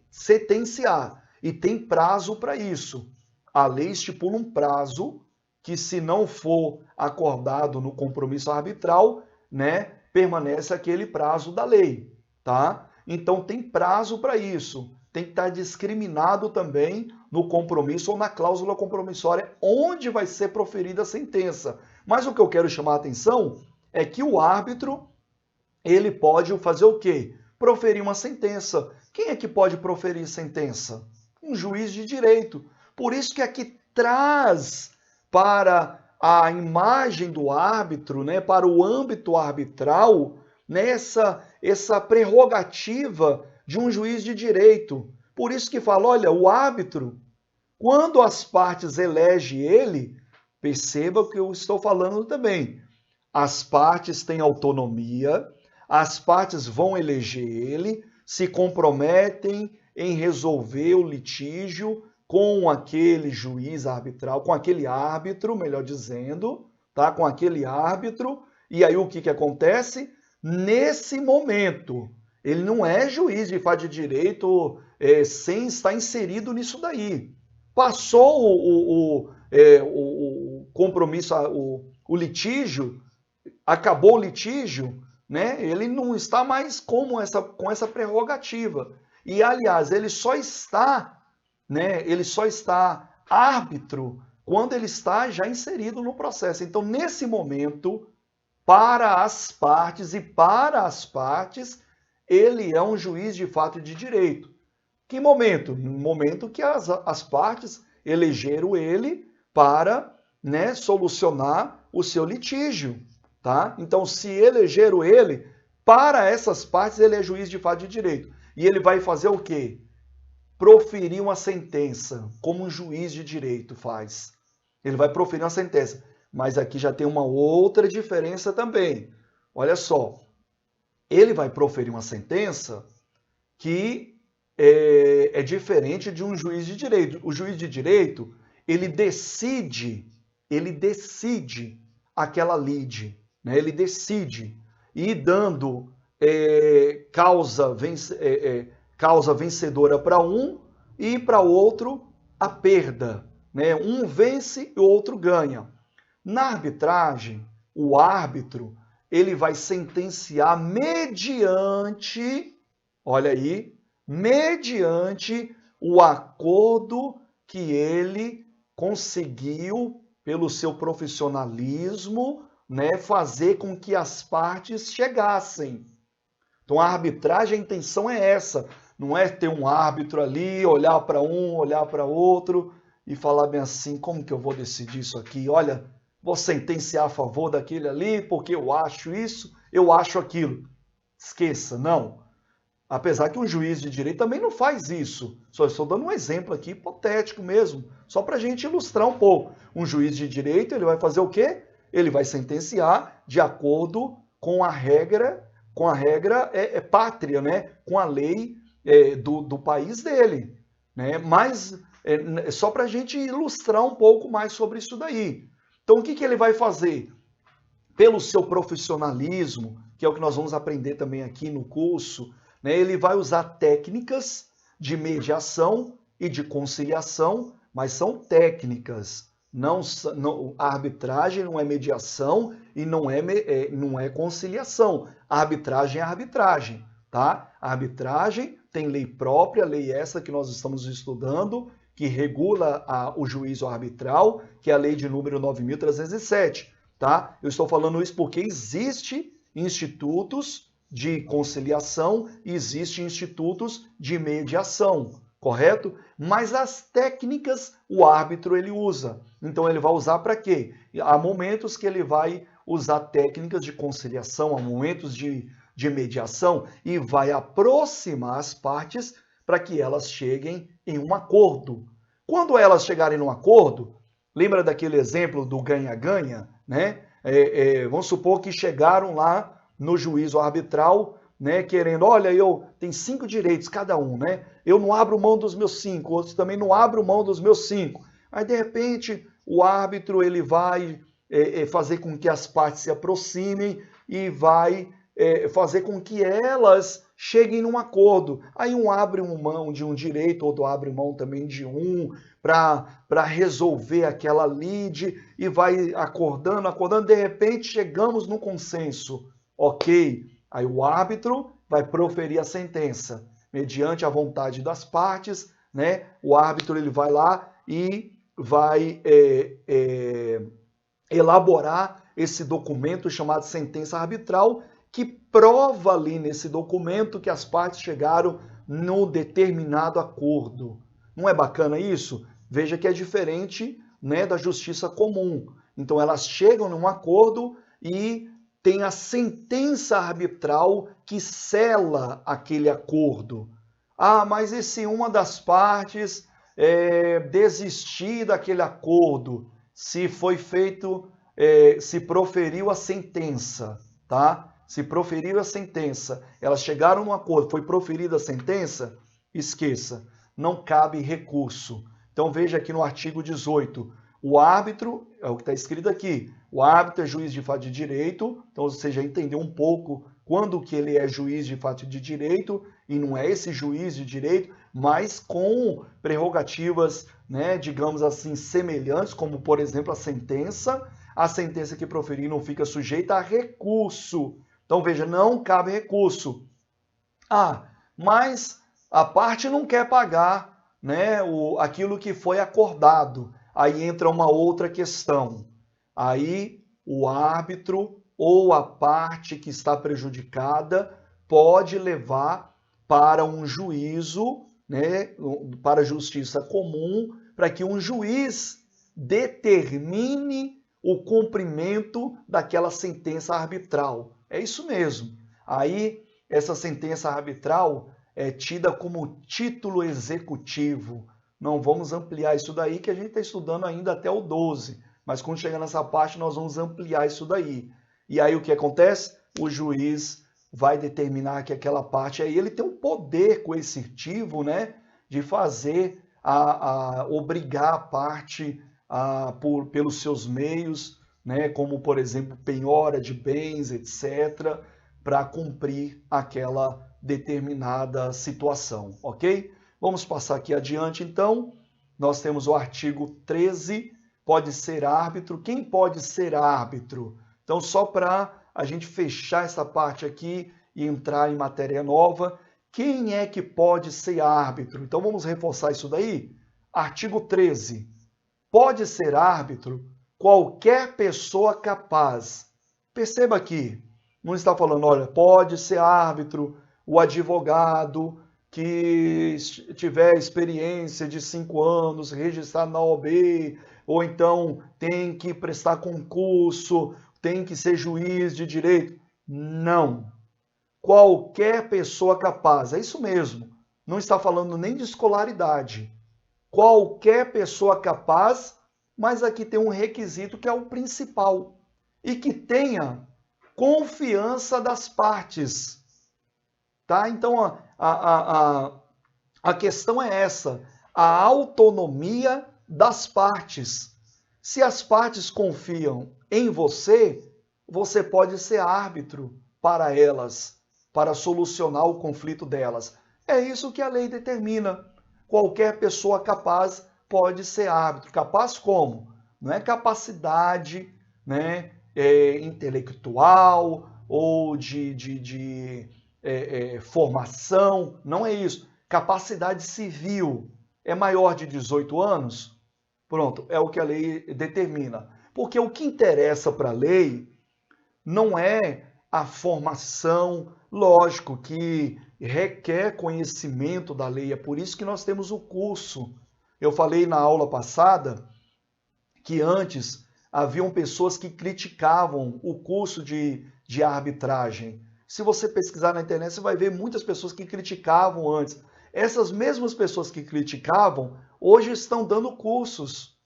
sentenciar. E tem prazo para isso. A lei estipula um prazo que, se não for acordado no compromisso arbitral, né, permanece aquele prazo da lei, tá? Então tem prazo para isso. Tem que estar discriminado também no compromisso ou na cláusula compromissória onde vai ser proferida a sentença. Mas o que eu quero chamar a atenção é que o árbitro, ele pode fazer o quê? Proferir uma sentença. Quem é que pode proferir sentença? Um juiz de direito. Por isso que aqui traz para a imagem do árbitro, né, para o âmbito arbitral, nessa essa prerrogativa de um juiz de direito. Por isso que fala, olha, o árbitro, quando as partes elegem ele, perceba o que eu estou falando também. As partes têm autonomia, as partes vão eleger ele, se comprometem em resolver o litígio com aquele juiz arbitral, com aquele árbitro, melhor dizendo, tá? Com aquele árbitro. E aí o que acontece? Nesse momento, ele não é juiz de fato de direito sem estar inserido nisso daí. Passou o compromisso, o litígio, acabou o litígio, né? Ele não está mais com essa prerrogativa. E, aliás, ele só está árbitro quando ele está já inserido no processo. Então, nesse momento, para as partes, ele é um juiz de fato e de direito. Que momento? No momento que as partes elegeram ele para, né, solucionar o seu litígio, tá? Então, se elegeram ele, para essas partes, ele é juiz de fato e de direito. E ele vai fazer o quê? Proferir uma sentença, como um juiz de direito faz. Ele vai proferir uma sentença. Mas aqui já tem uma outra diferença também. Olha só, ele vai proferir uma sentença que é diferente de um juiz de direito. O juiz de direito, ele decide aquela lide, né? Ele decide e dando causa vencedora para um e para outro a perda, né? Um vence e o outro ganha. Na arbitragem, o árbitro ele vai sentenciar mediante, olha aí, mediante o acordo que ele conseguiu, pelo seu profissionalismo, né, fazer com que as partes chegassem. Então, a arbitragem, a intenção é essa. Não é ter um árbitro ali, olhar para um, olhar para outro e falar bem assim, como que eu vou decidir isso aqui? Olha, vou sentenciar a favor daquele ali porque eu acho isso, eu acho aquilo. Esqueça, não. Apesar que um juiz de direito também não faz isso. Só estou dando um exemplo aqui, hipotético mesmo, só para a gente ilustrar um pouco. Um juiz de direito, ele vai fazer o quê? Ele vai sentenciar de acordo com a regra pátria, né? Com a lei do país dele. Né? Mas só para a gente ilustrar um pouco mais sobre isso daí. Então, o que ele vai fazer? Pelo seu profissionalismo, que é o que nós vamos aprender também aqui no curso, né? Ele vai usar técnicas de mediação e de conciliação, mas são técnicas. A arbitragem não é mediação e não é conciliação. A arbitragem é arbitragem, tá? A arbitragem tem lei própria, lei essa que nós estamos estudando, que regula o juízo arbitral, que é a lei de número 9.307, tá? Eu estou falando isso porque existe institutos de conciliação e existem institutos de mediação, correto? Mas as técnicas o árbitro ele usa. Então ele vai usar para quê? Há momentos que ele vai usar técnicas de conciliação, há momentos de mediação e vai aproximar as partes para que elas cheguem em um acordo. Quando elas chegarem num acordo, lembra daquele exemplo do ganha-ganha, né? Vamos supor que chegaram lá no juízo arbitral, né, querendo, olha, eu tenho 5 direitos cada um, né? Eu não abro mão dos meus 5, outros também não abram mão dos meus 5. Aí, de repente, o árbitro ele vai fazer com que as partes se aproximem e vai fazer com que elas cheguem num acordo. Aí um abre mão de um direito, outro abre mão também de um, para resolver aquela lide e vai acordando, de repente chegamos no consenso. Ok, aí o árbitro vai proferir a sentença, mediante a vontade das partes, né? O árbitro ele vai lá e vai elaborar esse documento chamado sentença arbitral, que prova ali nesse documento que as partes chegaram no determinado acordo. Não é bacana isso? Veja que é diferente, né, da justiça comum. Então elas chegam num acordo e tem a sentença arbitral que sela aquele acordo. Ah, mas e se uma das partes desistir daquele acordo, se foi feito, se proferiu a sentença, tá? Se proferiu a sentença, elas chegaram num acordo, foi proferida a sentença, esqueça, não cabe recurso. Então veja aqui no artigo 18, o árbitro, é o que está escrito aqui, o árbitro é juiz de fato de direito, então você já entendeu um pouco quando que ele é juiz de fato de direito, e não é esse juiz de direito, mas com prerrogativas, né, digamos assim, semelhantes, como por exemplo a sentença que proferir não fica sujeita a recurso. Então veja, não cabe recurso. Ah, mas a parte não quer pagar, né, aquilo que foi acordado. Aí entra uma outra questão. Aí o árbitro ou a parte que está prejudicada pode levar para um juízo, né, para a justiça comum, para que um juiz determine o cumprimento daquela sentença arbitral. É isso mesmo. Aí, essa sentença arbitral é tida como título executivo. Não vamos ampliar isso daí, que a gente está estudando ainda até o 12. Mas quando chegar nessa parte, nós vamos ampliar isso daí. E aí o que acontece? O juiz vai determinar que aquela parte aí, ele tem um poder coercitivo, né, de fazer, obrigar a parte pelos seus meios, né, como, por exemplo, penhora de bens, etc., para cumprir aquela determinada situação, ok? Vamos passar aqui adiante, então. Nós temos o artigo 13, pode ser árbitro. Quem pode ser árbitro? Então, só para a gente fechar essa parte aqui e entrar em matéria nova, quem é que pode ser árbitro? Então, vamos reforçar isso daí? Artigo 13. Pode ser árbitro qualquer pessoa capaz. Perceba aqui, não está falando, olha, pode ser árbitro o advogado que tiver experiência de 5 anos, registrado na OAB, ou então tem que prestar concurso, tem que ser juiz de direito. Não. Qualquer pessoa capaz, é isso mesmo. Não está falando nem de escolaridade. Qualquer pessoa capaz, mas aqui tem um requisito que é o principal, e que tenha confiança das partes. Tá? Então, a questão é essa, a autonomia das partes. Se as partes confiam em você, você pode ser árbitro para elas, para solucionar o conflito delas. É isso que a lei determina. Qualquer pessoa capaz pode ser árbitro. Capaz como? Não é capacidade, né, intelectual ou de formação, não é isso. Capacidade civil é maior de 18 anos? Pronto, é o que a lei determina. Porque o que interessa para a lei não é a formação, lógico que requer conhecimento da lei, é por isso que nós temos o curso. Eu falei na aula passada que antes haviam pessoas que criticavam o curso de arbitragem. Se você pesquisar na internet, você vai ver muitas pessoas que criticavam antes. Essas mesmas pessoas que criticavam, hoje estão dando cursos.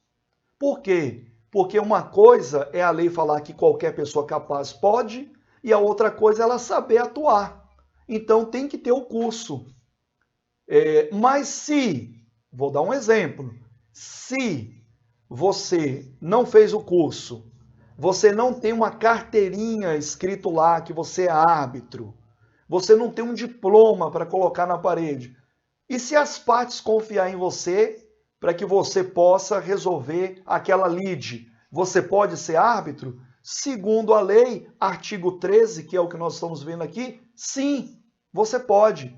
Por quê? Porque uma coisa é a lei falar que qualquer pessoa capaz pode, e a outra coisa é ela saber atuar. Então tem que ter o curso. Mas se, vou dar um exemplo, se você não fez o curso, você não tem uma carteirinha escrito lá que você é árbitro, você não tem um diploma para colocar na parede, e se as partes confiar em você para que você possa resolver aquela lide, você pode ser árbitro? Segundo a lei, artigo 13, que é o que nós estamos vendo aqui, sim, você pode.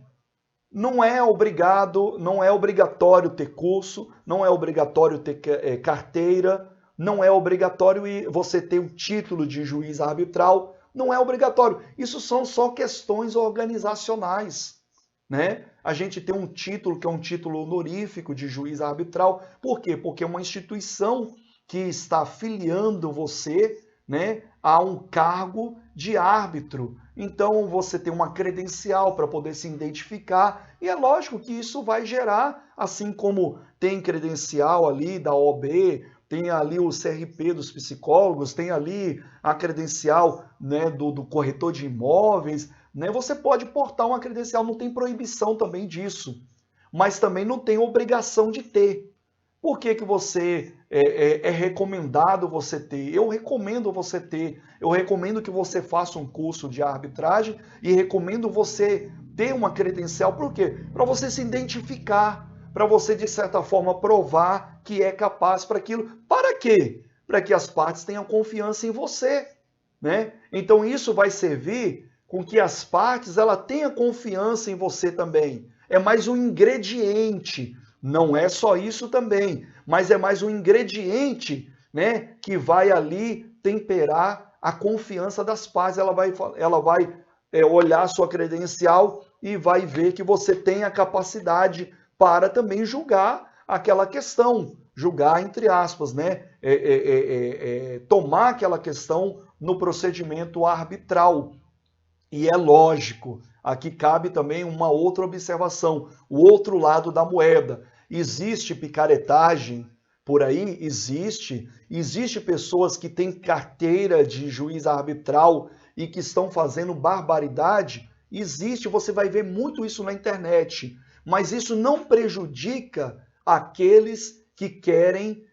Não é obrigado, não é obrigatório ter curso, não é obrigatório ter carteira, não é obrigatório você ter o título de juiz arbitral, não é obrigatório. Isso são só questões organizacionais, né? A gente tem um título que é um título honorífico de juiz arbitral. Por quê? Porque é uma instituição que está afiliando você, né, a um cargo de árbitro. Então você tem uma credencial para poder se identificar, e é lógico que isso vai gerar, assim como tem credencial ali da OAB, tem ali o CRP dos psicólogos, tem ali a credencial, né, do corretor de imóveis, né? Você pode portar uma credencial, não tem proibição também disso, mas também não tem obrigação de ter. Por que você é recomendado você ter? Eu recomendo você ter. Eu recomendo que você faça um curso de arbitragem e recomendo você ter uma credencial. Por quê? Para você se identificar, para você, de certa forma, provar que é capaz para aquilo. Para quê? Para que as partes tenham confiança em você, né? Então isso vai servir com que as partes ela tenham confiança em você também. É mais um ingrediente. Não é só isso também, mas é mais um ingrediente, né, que vai ali temperar a confiança das partes. Ela vai olhar a sua credencial e vai ver que você tem a capacidade para também julgar aquela questão, julgar entre aspas, né? Tomar aquela questão no procedimento arbitral. E é lógico, aqui cabe também uma outra observação, o outro lado da moeda. Existe picaretagem por aí? Existe pessoas que têm carteira de juiz arbitral e que estão fazendo barbaridade? Existe, você vai ver muito isso na internet, mas isso não prejudica aqueles que querem,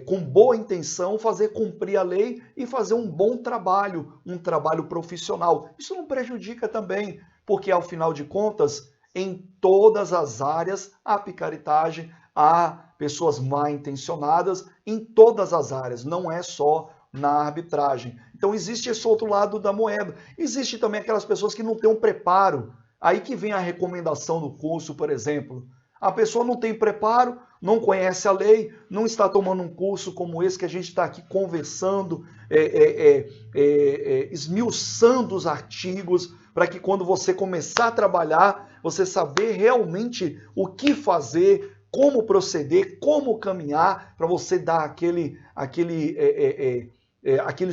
com boa intenção, fazer cumprir a lei e fazer um bom trabalho, um trabalho profissional. Isso não prejudica também, porque, ao final de contas, em todas as áreas há picaretagem, há pessoas mal intencionadas, em todas as áreas, não é só na arbitragem. Então existe esse outro lado da moeda. Existe também aquelas pessoas que não têm um preparo. Aí que vem a recomendação do curso, por exemplo. A pessoa não tem preparo, não conhece a lei, não está tomando um curso como esse que a gente está aqui conversando, esmiuçando os artigos, para que quando você começar a trabalhar, você saber realmente o que fazer, como proceder, como caminhar, para você dar aquele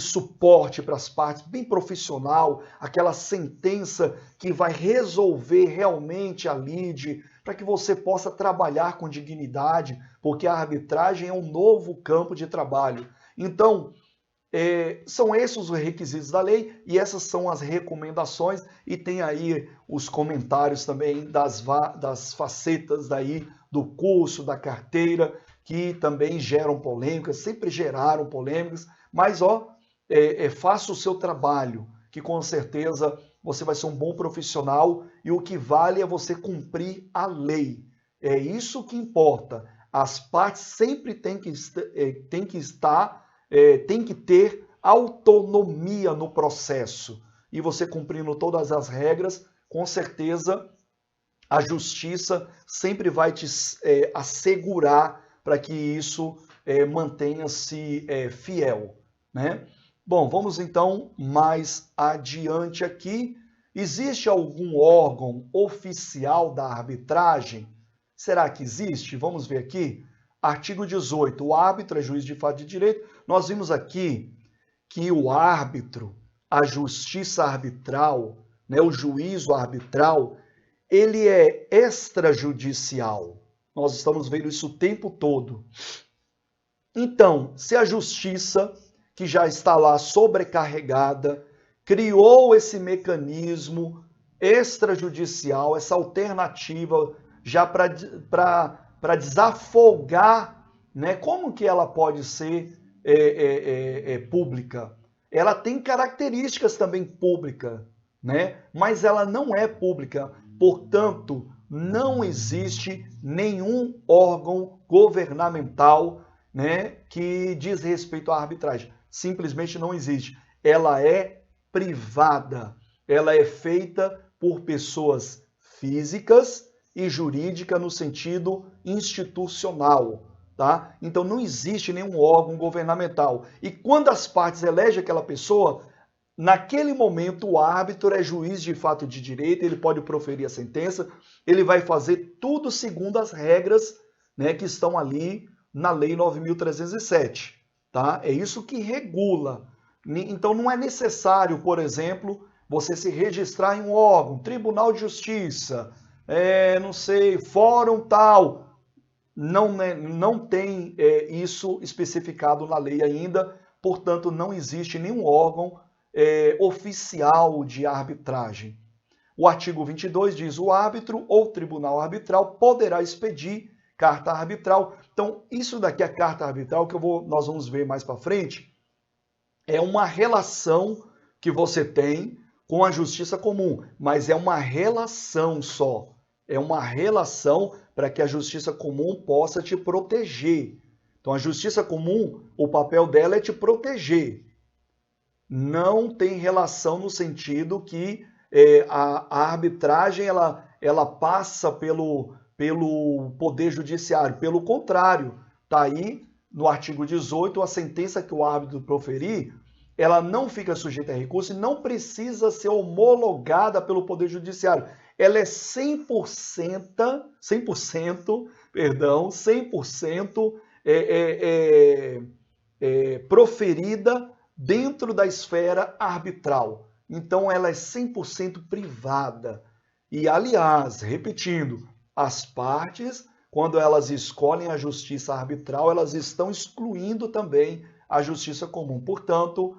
suporte para as partes, bem profissional, aquela sentença que vai resolver realmente a lide, para que você possa trabalhar com dignidade, porque a arbitragem é um novo campo de trabalho. Então, são esses os requisitos da lei e essas são as recomendações, e tem aí os comentários também das facetas daí do curso, da carteira, que também geram polêmicas, sempre geraram polêmicas, mas faça o seu trabalho, que com certeza você vai ser um bom profissional e o que vale é você cumprir a lei. É isso que importa. As partes sempre têm que ter autonomia no processo. E você cumprindo todas as regras, com certeza a justiça sempre vai te assegurar para que isso mantenha-se fiel, né? Bom, vamos então mais adiante aqui. Existe algum órgão oficial da arbitragem? Será que existe? Vamos ver aqui. Artigo 18. O árbitro é juiz de fato e de direito. Nós vimos aqui que o árbitro, a justiça arbitral, né, o juízo arbitral, ele é extrajudicial. Nós estamos vendo isso o tempo todo. Então, se a justiça, que já está lá sobrecarregada, criou esse mecanismo extrajudicial, essa alternativa já para desafogar, né? Como que ela pode ser pública? Ela tem características também públicas, né? Mas ela não é pública. Portanto, não existe nenhum órgão governamental, né, que diz respeito à arbitragem. Simplesmente não existe. Ela é privada. Ela é feita por pessoas físicas e jurídicas no sentido institucional, tá? Então não existe nenhum órgão governamental. E quando as partes elegem aquela pessoa, naquele momento o árbitro é juiz de fato e de direito, ele pode proferir a sentença, ele vai fazer tudo segundo as regras, né, que estão ali na Lei 9.307, tá? É isso que regula. Então não é necessário, por exemplo, você se registrar em um órgão, Tribunal de Justiça, não sei, fórum tal. Não tem isso especificado na lei ainda, portanto não existe nenhum órgão oficial de arbitragem. O artigo 22 diz: o árbitro ou tribunal arbitral poderá expedir carta arbitral. Então, isso daqui, a carta arbitral, que nós vamos ver mais para frente, é uma relação que você tem com a justiça comum, mas é uma relação só. É uma relação para que a justiça comum possa te proteger. Então, a justiça comum, o papel dela é te proteger. Não tem relação no sentido que a arbitragem ela passa pelo Poder Judiciário. Pelo contrário, está aí no artigo 18, a sentença que o árbitro proferir, ela não fica sujeita a recurso e não precisa ser homologada pelo Poder Judiciário. Ela é 100% perdão, 100% proferida dentro da esfera arbitral. Então, ela é 100% privada. E, aliás, repetindo, as partes, quando elas escolhem a justiça arbitral, elas estão excluindo também a justiça comum. Portanto,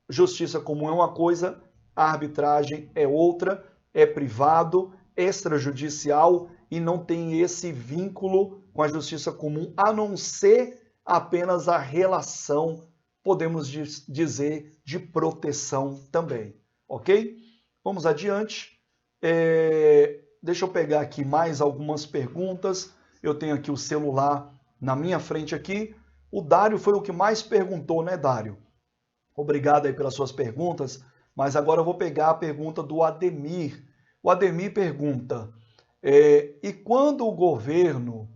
justiça comum é uma coisa, a arbitragem é outra, é privado, extrajudicial e não tem esse vínculo com a justiça comum, a não ser apenas a relação, podemos dizer, de proteção também, ok? Vamos adiante. Deixa eu pegar aqui mais algumas perguntas. Eu tenho aqui o celular na minha frente aqui. O Dário foi o que mais perguntou, né, Dário? Obrigado aí pelas suas perguntas, mas agora eu vou pegar a pergunta do Ademir. O Ademir pergunta, e quando o governo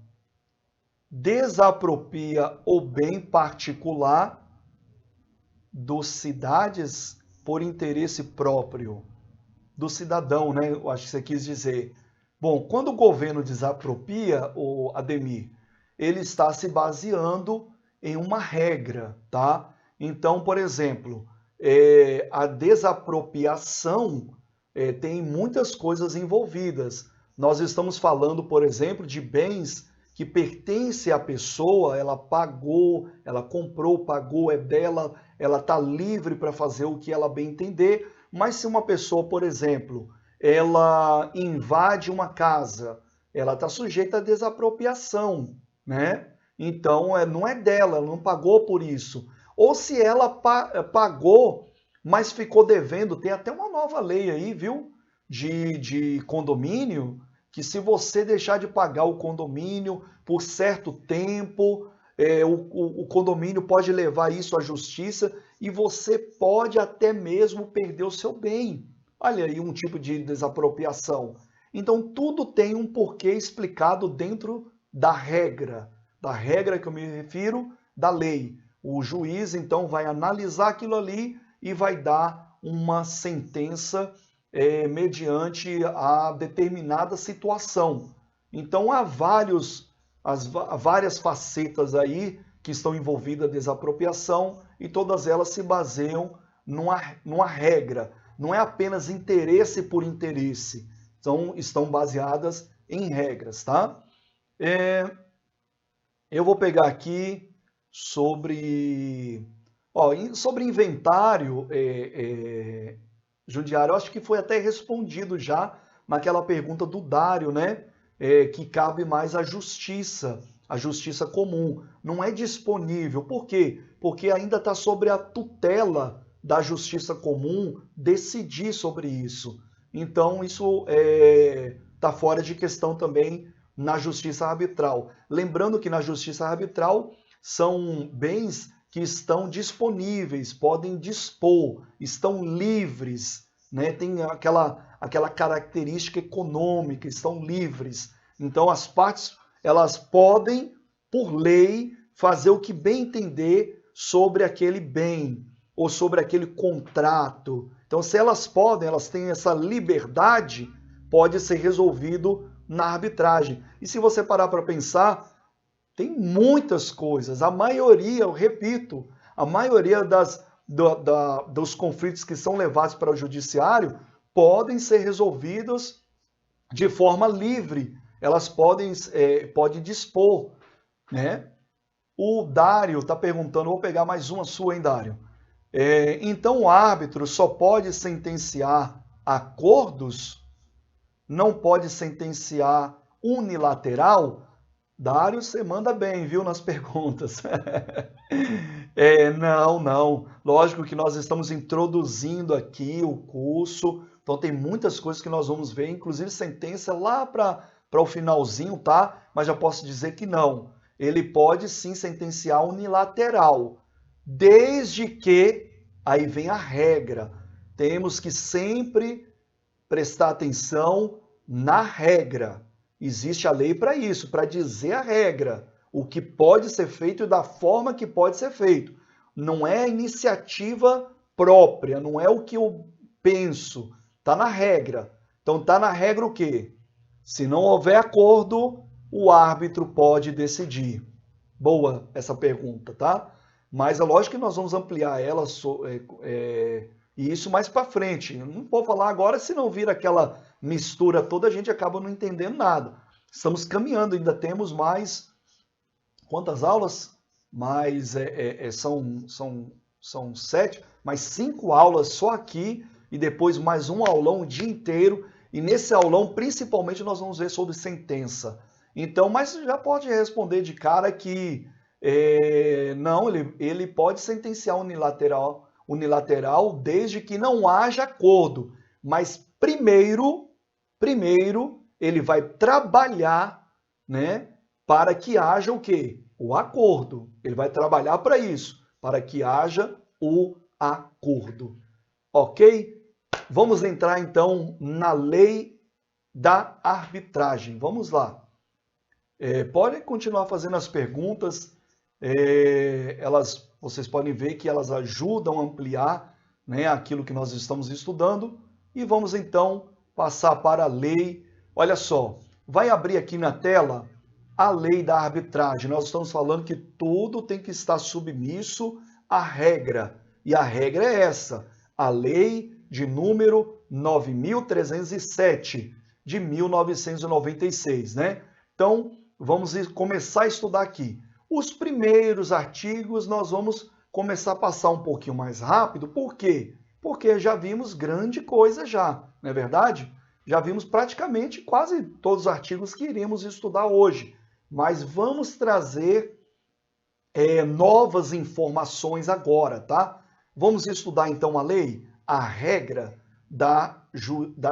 desapropria o bem particular dos cidades por interesse próprio do cidadão, né? Eu acho que você quis dizer. Bom, quando o governo desapropria, o Ademir, ele está se baseando em uma regra, tá? Então, por exemplo, a desapropriação tem muitas coisas envolvidas. Nós estamos falando, por exemplo, de bens que pertencem à pessoa, ela pagou, ela comprou, pagou, é dela, ela está livre para fazer o que ela bem entender. Mas se uma pessoa, por exemplo, ela invade uma casa, ela está sujeita à desapropriação, né? Então, não é dela, ela não pagou por isso. Ou se ela pagou, mas ficou devendo, tem até uma nova lei aí, viu? De condomínio, que se você deixar de pagar o condomínio por certo tempo, o condomínio pode levar isso à justiça e você pode até mesmo perder o seu bem. Olha aí um tipo de desapropriação. Então, tudo tem um porquê explicado dentro da regra que eu me refiro, da lei. O juiz, então, vai analisar aquilo ali e vai dar uma sentença mediante a determinada situação. Então, há várias facetas aí que estão envolvidas na desapropriação e todas elas se baseiam numa regra. Não é apenas interesse por interesse. Então, estão baseadas em regras, tá? Eu vou pegar aqui sobre inventário jundiário. Eu acho que foi até respondido já naquela pergunta do Dário, né? Que cabe mais à justiça comum. Não é disponível. Por quê? Porque ainda está sobre a tutela da justiça comum decidir sobre isso. Então, isso está fora de questão também na justiça arbitral. Lembrando que na justiça arbitral são bens que estão disponíveis, podem dispor, estão livres, né? Tem aquela característica econômica, estão livres. Então as partes, elas podem, por lei, fazer o que bem entender sobre aquele bem ou sobre aquele contrato. Então, se elas podem, elas têm essa liberdade, pode ser resolvido na arbitragem. E se você parar para pensar, tem muitas coisas. A maioria, eu repito, a maioria dos conflitos que são levados para o judiciário podem ser resolvidos de forma livre. Elas podem dispor, né? O Dário está perguntando, vou pegar mais uma sua, hein, Dário? Então o árbitro só pode sentenciar acordos? Não pode sentenciar unilateral? Dário, você manda bem, viu, nas perguntas. Não. Lógico que nós estamos introduzindo aqui o curso, então tem muitas coisas que nós vamos ver, inclusive sentença lá para o finalzinho, tá? Mas já posso dizer que não. Ele pode sim sentenciar unilateral, desde que, aí vem a regra, temos que sempre prestar atenção na regra. Existe a lei para isso, para dizer a regra, o que pode ser feito e da forma que pode ser feito. Não é iniciativa própria, não é o que eu penso, está na regra. Então está na regra o quê? Se não houver acordo, o árbitro pode decidir? Boa essa pergunta, tá? Mas é lógico que nós vamos ampliar ela e isso mais para frente. Eu não vou falar agora, se não vir aquela mistura toda, a gente acaba não entendendo nada. Estamos caminhando, ainda temos mais... Quantas aulas? Mais são 7, mais 5 aulas só aqui e depois mais um aulão o dia inteiro. E nesse aulão, principalmente, nós vamos ver sobre sentença. Então, mas já pode responder de cara que não, ele pode sentenciar unilateral desde que não haja acordo. Mas primeiro ele vai trabalhar, né, para que haja o quê? O acordo. Ele vai trabalhar para isso, para que haja o acordo. Ok? Vamos entrar então na lei da arbitragem. Vamos lá. Podem continuar fazendo as perguntas. Vocês podem ver que elas ajudam a ampliar, né, aquilo que nós estamos estudando. E vamos então passar para a lei. Olha só, vai abrir aqui na tela a lei da arbitragem. Nós estamos falando que tudo tem que estar submisso à regra. E a regra é essa, a lei de número 9.307, de 1996, né? Então, vamos começar a estudar aqui. Os primeiros artigos nós vamos começar a passar um pouquinho mais rápido. Por quê? Porque já vimos grande coisa já, não é verdade? Já vimos praticamente quase todos os artigos que iremos estudar hoje. Mas vamos trazer novas informações agora, tá? Vamos estudar então a lei, a regra da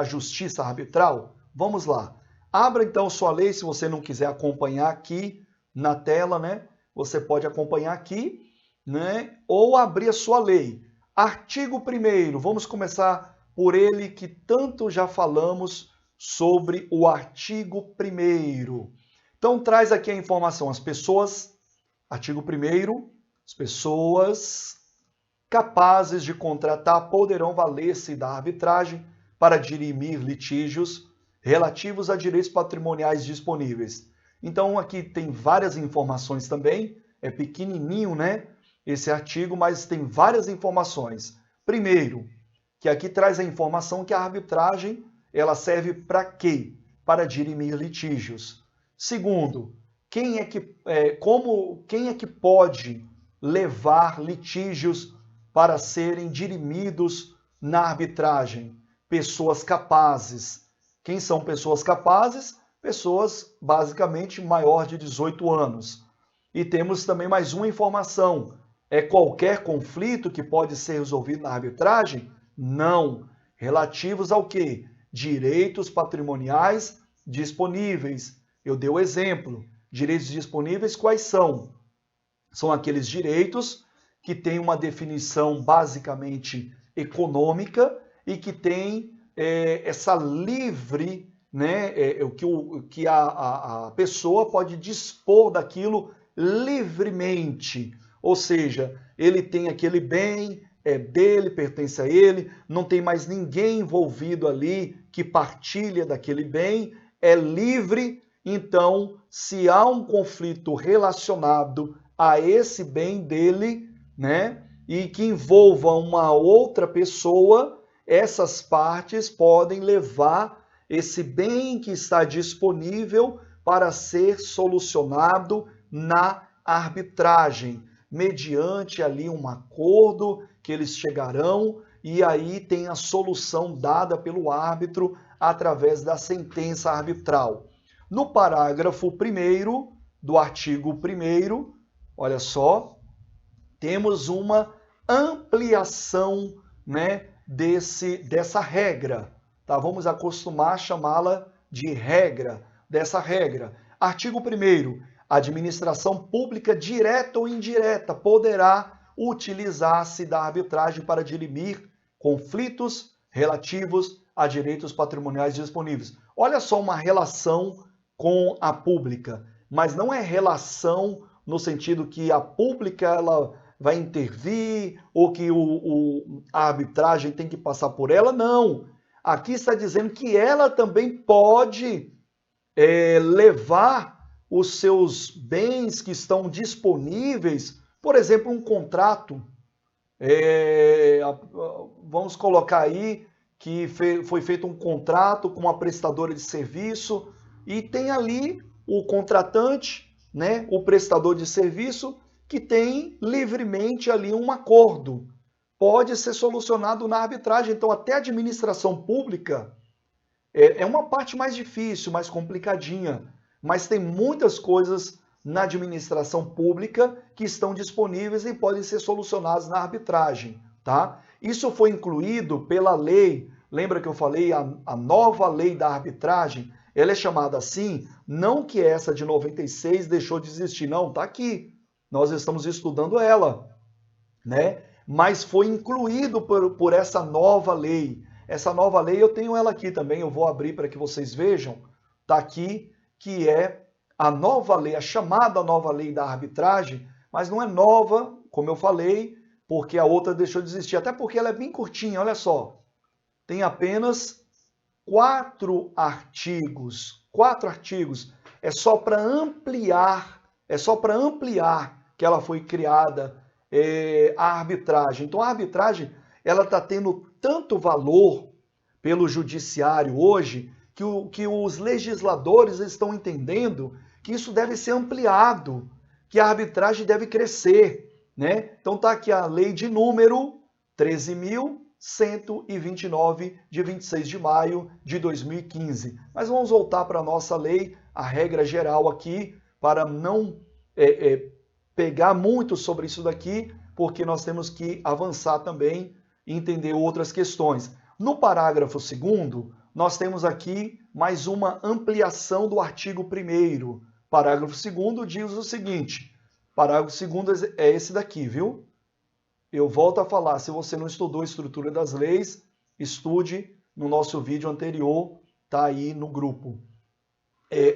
justiça arbitral? Vamos lá. Abra então sua lei, se você não quiser acompanhar aqui na tela, né? Você pode acompanhar aqui, né? Ou abrir a sua lei. Artigo 1º, vamos começar por ele que tanto já falamos sobre o artigo 1º. Então traz aqui a informação, as pessoas, artigo 1º, as pessoas capazes de contratar poderão valer-se da arbitragem para dirimir litígios relativos a direitos patrimoniais disponíveis. Então aqui tem várias informações também, é pequenininho, né, esse artigo, mas tem várias informações. Primeiro, que aqui traz a informação que a arbitragem, ela serve para quê? Para dirimir litígios. Segundo, quem é que pode levar litígios para serem dirimidos na arbitragem? Pessoas capazes. Quem são pessoas capazes? Pessoas basicamente maior de 18 anos. E temos também mais uma informação. É qualquer conflito que pode ser resolvido na arbitragem? Não. Relativos ao quê? Direitos patrimoniais disponíveis. Eu dei o exemplo. Direitos disponíveis quais são? São aqueles direitos que têm uma definição basicamente econômica e que tem essa livre, né, que a pessoa pode dispor daquilo livremente. Ou seja, ele tem aquele bem, é dele, pertence a ele, não tem mais ninguém envolvido ali que partilha daquele bem, é livre. Então, se há um conflito relacionado a esse bem dele, né, e que envolva uma outra pessoa, essas partes podem levar esse bem que está disponível para ser solucionado na arbitragem, mediante ali um acordo que eles chegarão, e aí tem a solução dada pelo árbitro através da sentença arbitral. No parágrafo 1º do artigo 1º, olha só, temos uma ampliação, né, dessa regra. Tá? Vamos acostumar a chamá-la de regra, dessa regra. Artigo 1º, a administração pública direta ou indireta poderá utilizar-se da arbitragem para dirimir conflitos relativos a direitos patrimoniais disponíveis. Olha só uma relação com a pública, mas não é relação no sentido que a pública ela vai intervir ou que a arbitragem tem que passar por ela, não. Aqui está dizendo que ela também pode levar os seus bens que estão disponíveis, por exemplo, um contrato. Vamos colocar aí que foi feito um contrato com uma prestadora de serviço e tem ali o contratante, né, o prestador de serviço, que tem livremente ali um acordo. Pode ser solucionado na arbitragem. Então, até a administração pública é uma parte mais difícil, mais complicadinha, mas tem muitas coisas na administração pública que estão disponíveis e podem ser solucionadas na arbitragem, tá? Isso foi incluído pela lei, lembra que eu falei, a nova lei da arbitragem, ela é chamada assim, não que essa de 96 deixou de existir, não, tá aqui, nós estamos estudando ela, né? Mas foi incluído por essa nova lei. Essa nova lei, eu tenho ela aqui também, eu vou abrir para que vocês vejam, tá aqui, que é a nova lei, a chamada nova lei da arbitragem, mas não é nova, como eu falei, porque a outra deixou de existir, até porque ela é bem curtinha, olha só. Tem apenas 4 artigos. 4 artigos. É só para ampliar que ela foi criada, a arbitragem. Então a arbitragem, ela está tendo tanto valor pelo judiciário hoje, que os legisladores estão entendendo que isso deve ser ampliado, que a arbitragem deve crescer, né? Então está aqui a lei de número 13.129, de 26 de maio de 2015. Mas vamos voltar para a nossa lei, a regra geral aqui, para não pegar muito sobre isso daqui, porque nós temos que avançar também e entender outras questões. No parágrafo 2º, nós temos aqui mais uma ampliação do artigo 1º. Parágrafo 2º diz o seguinte, parágrafo 2º é esse daqui, viu? Eu volto a falar, se você não estudou a estrutura das leis, estude no nosso vídeo anterior, tá aí no grupo.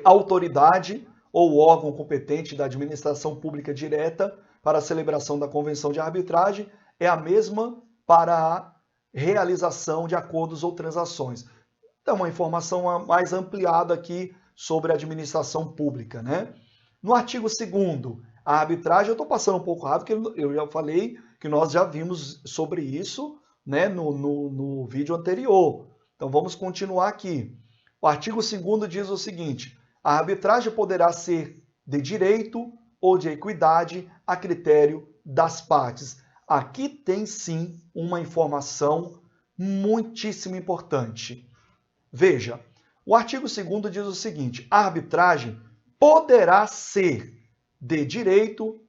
Autoridade ou órgão competente da administração pública direta para a celebração da convenção de arbitragem é a mesma para a realização de acordos ou transações. Então, uma informação mais ampliada aqui sobre a administração pública, né? No artigo 2º, a arbitragem, eu estou passando um pouco rápido, porque eu já falei que nós já vimos sobre isso, né, no vídeo anterior. Então, vamos continuar aqui. O artigo 2º diz o seguinte, a arbitragem poderá ser de direito ou de equidade a critério das partes. Aqui tem, sim, uma informação muitíssimo importante. Veja, o artigo 2º diz o seguinte, a arbitragem poderá ser de direito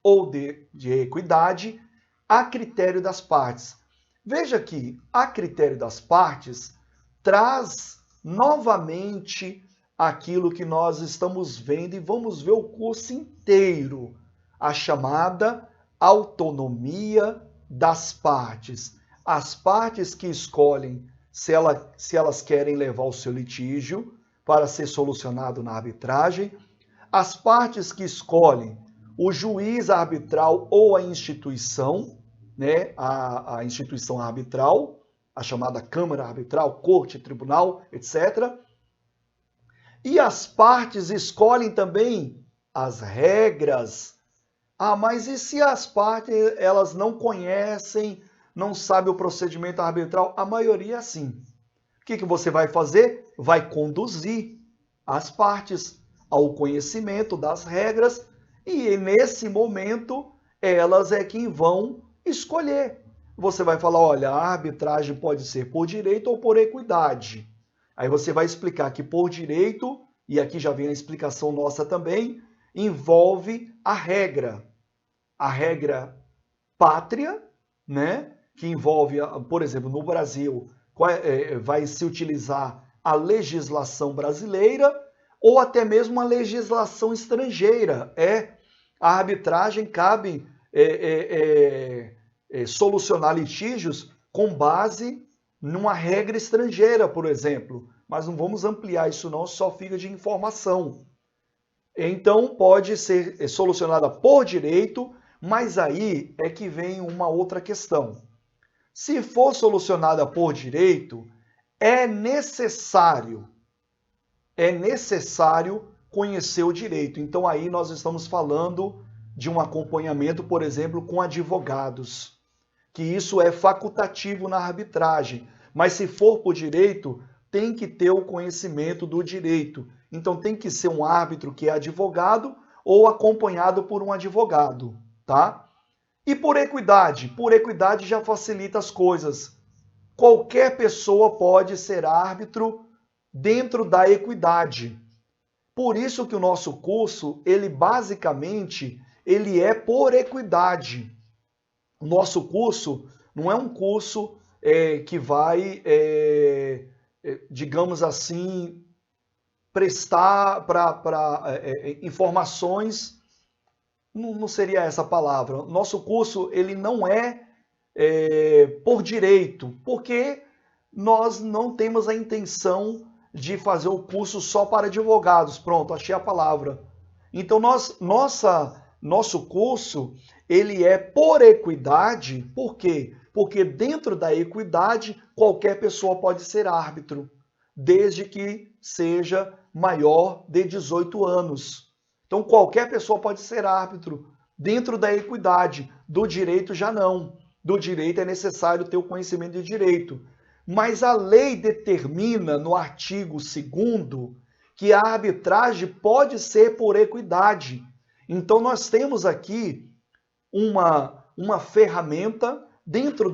ou de equidade a critério das partes. Veja que a critério das partes traz novamente aquilo que nós estamos vendo e vamos ver o curso inteiro, a chamada autonomia das partes. As partes que escolhem se elas querem levar o seu litígio para ser solucionado na arbitragem, as partes que escolhem o juiz arbitral ou a instituição, né, a instituição arbitral, a chamada Câmara Arbitral, Corte, Tribunal, etc. E as partes escolhem também as regras. Ah, mas e se as partes elas não conhecem, não sabem o procedimento arbitral? A maioria é assim. O que você vai fazer? Vai conduzir as partes ao conhecimento das regras e nesse momento elas é quem vão escolher. Você vai falar, olha, a arbitragem pode ser por direito ou por equidade. Aí você vai explicar que por direito, e aqui já vem a explicação nossa também, envolve a regra pátria, né? Que envolve, por exemplo, no Brasil, vai se utilizar a legislação brasileira ou até mesmo a legislação estrangeira. A arbitragem cabe solucionar litígios com base numa regra estrangeira, por exemplo. Mas não vamos ampliar isso não, só fica de informação. Então, pode ser solucionada por direito, mas aí é que vem uma outra questão. Se for solucionada por direito, é necessário conhecer o direito. Então aí nós estamos falando de um acompanhamento, por exemplo, com advogados, que isso é facultativo na arbitragem, mas se for por direito, tem que ter o conhecimento do direito. Então tem que ser um árbitro que é advogado ou acompanhado por um advogado, tá? E por equidade já facilita as coisas. Qualquer pessoa pode ser árbitro dentro da equidade. Por isso que o nosso curso, ele basicamente, ele é por equidade. O nosso curso não é um curso que vai, digamos assim, prestar para informações, não seria essa a palavra. Nosso curso, ele não é por direito, porque nós não temos a intenção de fazer o curso só para advogados. Pronto, achei a palavra. Então, nosso curso, ele é por equidade. Por quê? Porque dentro da equidade, qualquer pessoa pode ser árbitro, desde que seja maior de 18 anos. Então, qualquer pessoa pode ser árbitro dentro da equidade. Do direito, já não. Do direito é necessário ter o conhecimento de direito. Mas a lei determina no artigo 2º que a arbitragem pode ser por equidade. Então nós temos aqui uma ferramenta dentro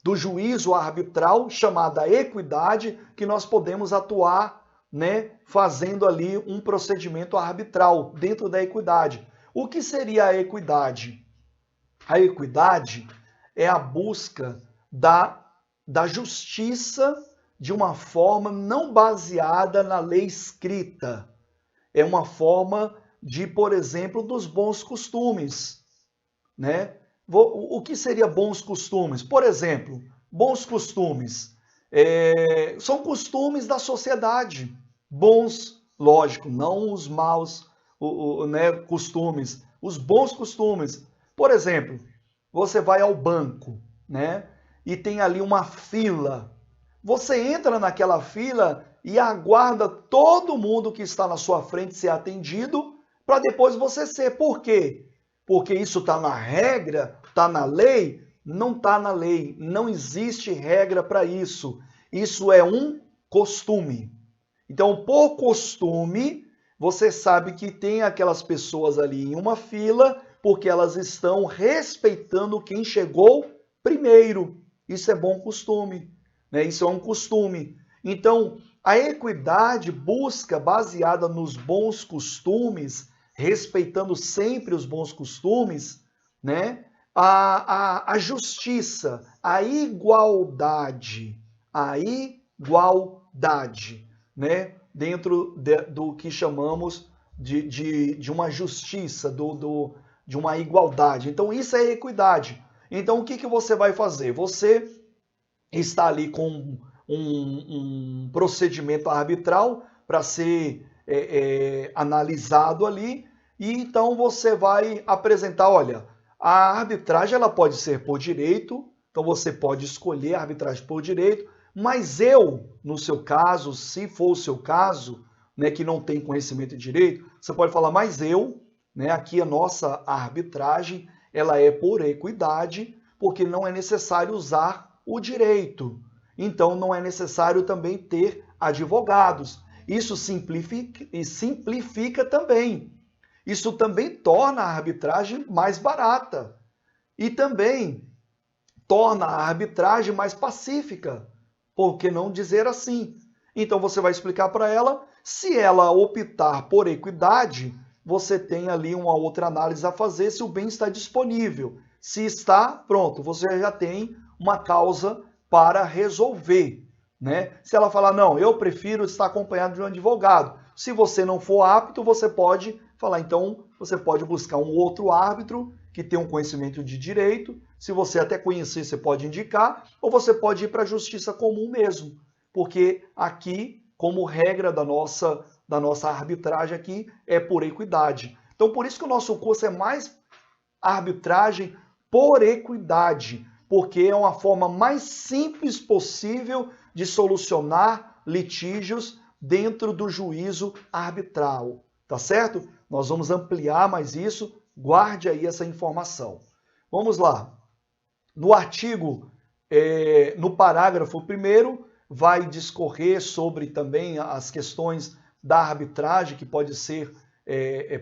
do juízo arbitral chamada equidade, que nós podemos atuar, né, fazendo ali um procedimento arbitral dentro da equidade. O que seria a equidade? A equidade é a busca da justiça de uma forma não baseada na lei escrita. É uma forma de, por exemplo, dos bons costumes, né? O que seria bons costumes? Por exemplo, bons costumes são costumes da sociedade. Bons, lógico, não os maus né, costumes. Os bons costumes. Por exemplo, você vai ao banco, né? E tem ali uma fila. Você entra naquela fila e aguarda todo mundo que está na sua frente ser atendido para depois você ser. Por quê? Porque isso está na regra, está na lei? Não está na lei. Não existe regra para isso. Isso é um costume. Então, por costume, você sabe que tem aquelas pessoas ali em uma fila porque elas estão respeitando quem chegou primeiro. Isso é bom costume, né? Isso é um costume. Então, a equidade busca, baseada nos bons costumes, respeitando sempre os bons costumes, né? A justiça, a igualdade, né? Dentro do que chamamos de uma justiça, de uma igualdade. Então, isso é equidade. Então, o que você vai fazer? Você está ali com um procedimento arbitral para ser analisado ali, e então você vai apresentar, olha, a arbitragem ela pode ser por direito, então você pode escolher a arbitragem por direito, mas eu, no seu caso, se for o seu caso, né, que não tem conhecimento de direito, você pode falar, mas eu, né, aqui a nossa arbitragem, ela é por equidade, porque não é necessário usar o direito. Então, não é necessário também ter advogados. Isso simplifica também. Isso também torna a arbitragem mais barata. E também torna a arbitragem mais pacífica. Por que não dizer assim? Então, você vai explicar para ela, se ela optar por equidade, você tem ali uma outra análise a fazer se o bem está disponível. Se está, pronto, você já tem uma causa para resolver, né? Se ela falar, não, eu prefiro estar acompanhado de um advogado. Se você não for apto, você pode falar, então, você pode buscar um outro árbitro que tem um conhecimento de direito. Se você até conhecer, você pode indicar, ou você pode ir para a justiça comum mesmo. Porque aqui, como regra da nossa arbitragem aqui, é por equidade. Então, por isso que o nosso curso é mais arbitragem por equidade, porque é uma forma mais simples possível de solucionar litígios dentro do juízo arbitral, tá certo? Nós vamos ampliar mais isso, guarde aí essa informação. Vamos lá. No artigo, no parágrafo 1º, vai discorrer sobre também as questões da arbitragem, que pode ser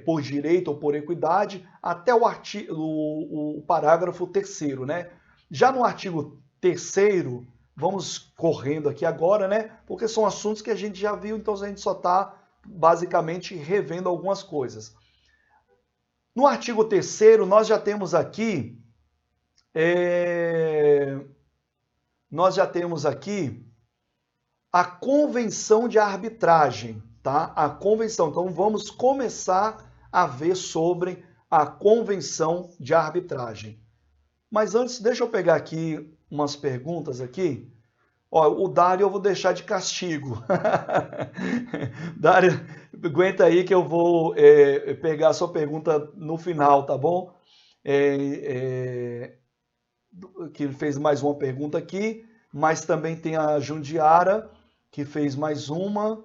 por direito ou por equidade, até o parágrafo 3º, né? Já no artigo 3º, vamos correndo aqui agora, né? Porque são assuntos que a gente já viu, então a gente só está basicamente revendo algumas coisas. No artigo 3º, nós já temos aqui a convenção de arbitragem, tá? A convenção. Então vamos começar a ver sobre a convenção de arbitragem. Mas antes, deixa eu pegar aqui umas perguntas aqui. Ó, o Dário eu vou deixar de castigo. Dário, aguenta aí que eu vou pegar a sua pergunta no final, tá bom? Que ele fez mais uma pergunta aqui, mas também tem a Jundiara, que fez mais uma.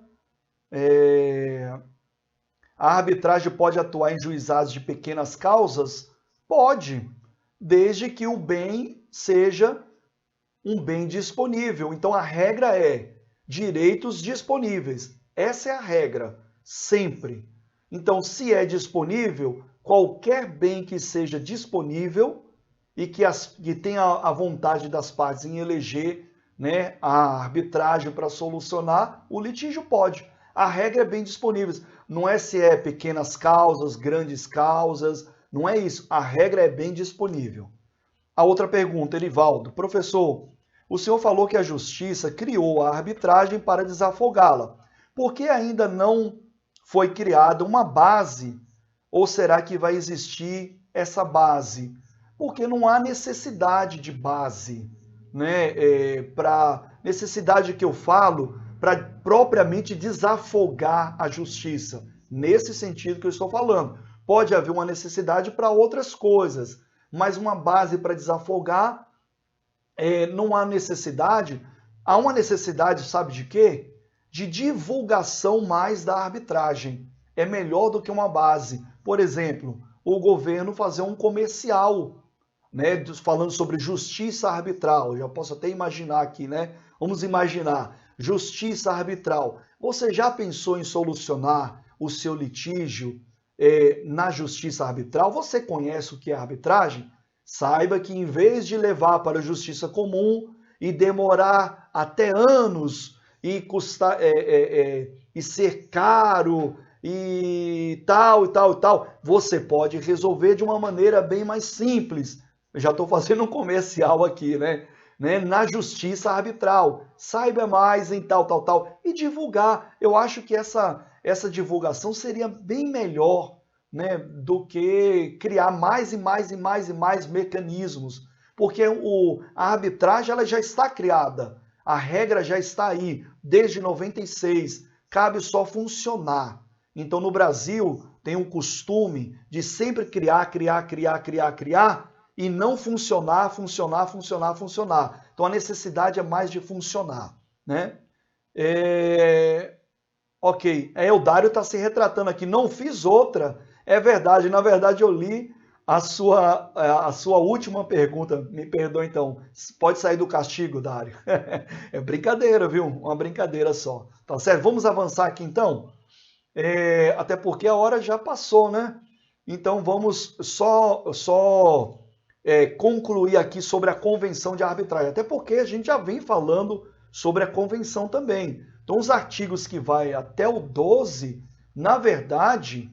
A arbitragem pode atuar em juizados de pequenas causas? Pode, desde que o bem seja um bem disponível. Então a regra é direitos disponíveis. Essa é a regra, sempre. Então, se é disponível, qualquer bem que seja disponível e que tenha a vontade das partes em eleger, né, a arbitragem para solucionar, o litígio pode. A regra é bem disponível. Não é se é pequenas causas, grandes causas, não é isso. A regra é bem disponível. A outra pergunta, Erivaldo. Professor, o senhor falou que a justiça criou a arbitragem para desafogá-la. Por que ainda não foi criada uma base? Ou será que vai existir essa base? Porque não há necessidade de base, né? Necessidade que eu falo para propriamente desafogar a justiça. Nesse sentido que eu estou falando. Pode haver uma necessidade para outras coisas, mas uma base para desafogar, não há necessidade. Há uma necessidade, sabe de quê? De divulgação mais da arbitragem. É melhor do que uma base. Por exemplo, o governo fazer um comercial, né, falando sobre justiça arbitral. Eu já posso até imaginar aqui, né? Vamos imaginar, justiça arbitral. Você já pensou em solucionar o seu litígio na justiça arbitral? Você conhece o que é arbitragem? Saiba que em vez de levar para a justiça comum e demorar até anos e custar e ser caro e tal, você pode resolver de uma maneira bem mais simples. Eu já estou fazendo um comercial aqui, né? Na justiça arbitral. Saiba mais em tal. E divulgar. Eu acho que essa divulgação seria bem melhor, né, do que criar mais e mais mecanismos. Porque a arbitragem ela já está criada. A regra já está aí, desde 96. Cabe só funcionar. Então, no Brasil, tem um costume de sempre criar e não funcionar. Então, a necessidade é mais de funcionar, né? Ok, o Dário está se retratando aqui. Não fiz outra. É verdade, na verdade eu li a sua última pergunta. Me perdoa então. Pode sair do castigo, Dário. É brincadeira, viu? Uma brincadeira só. Tá certo? Vamos avançar aqui então? Até porque a hora já passou, né? Então vamos só concluir aqui sobre a convenção de arbitragem. Até porque a gente já vem falando sobre a convenção também. Então os artigos que vai até o 12, na verdade,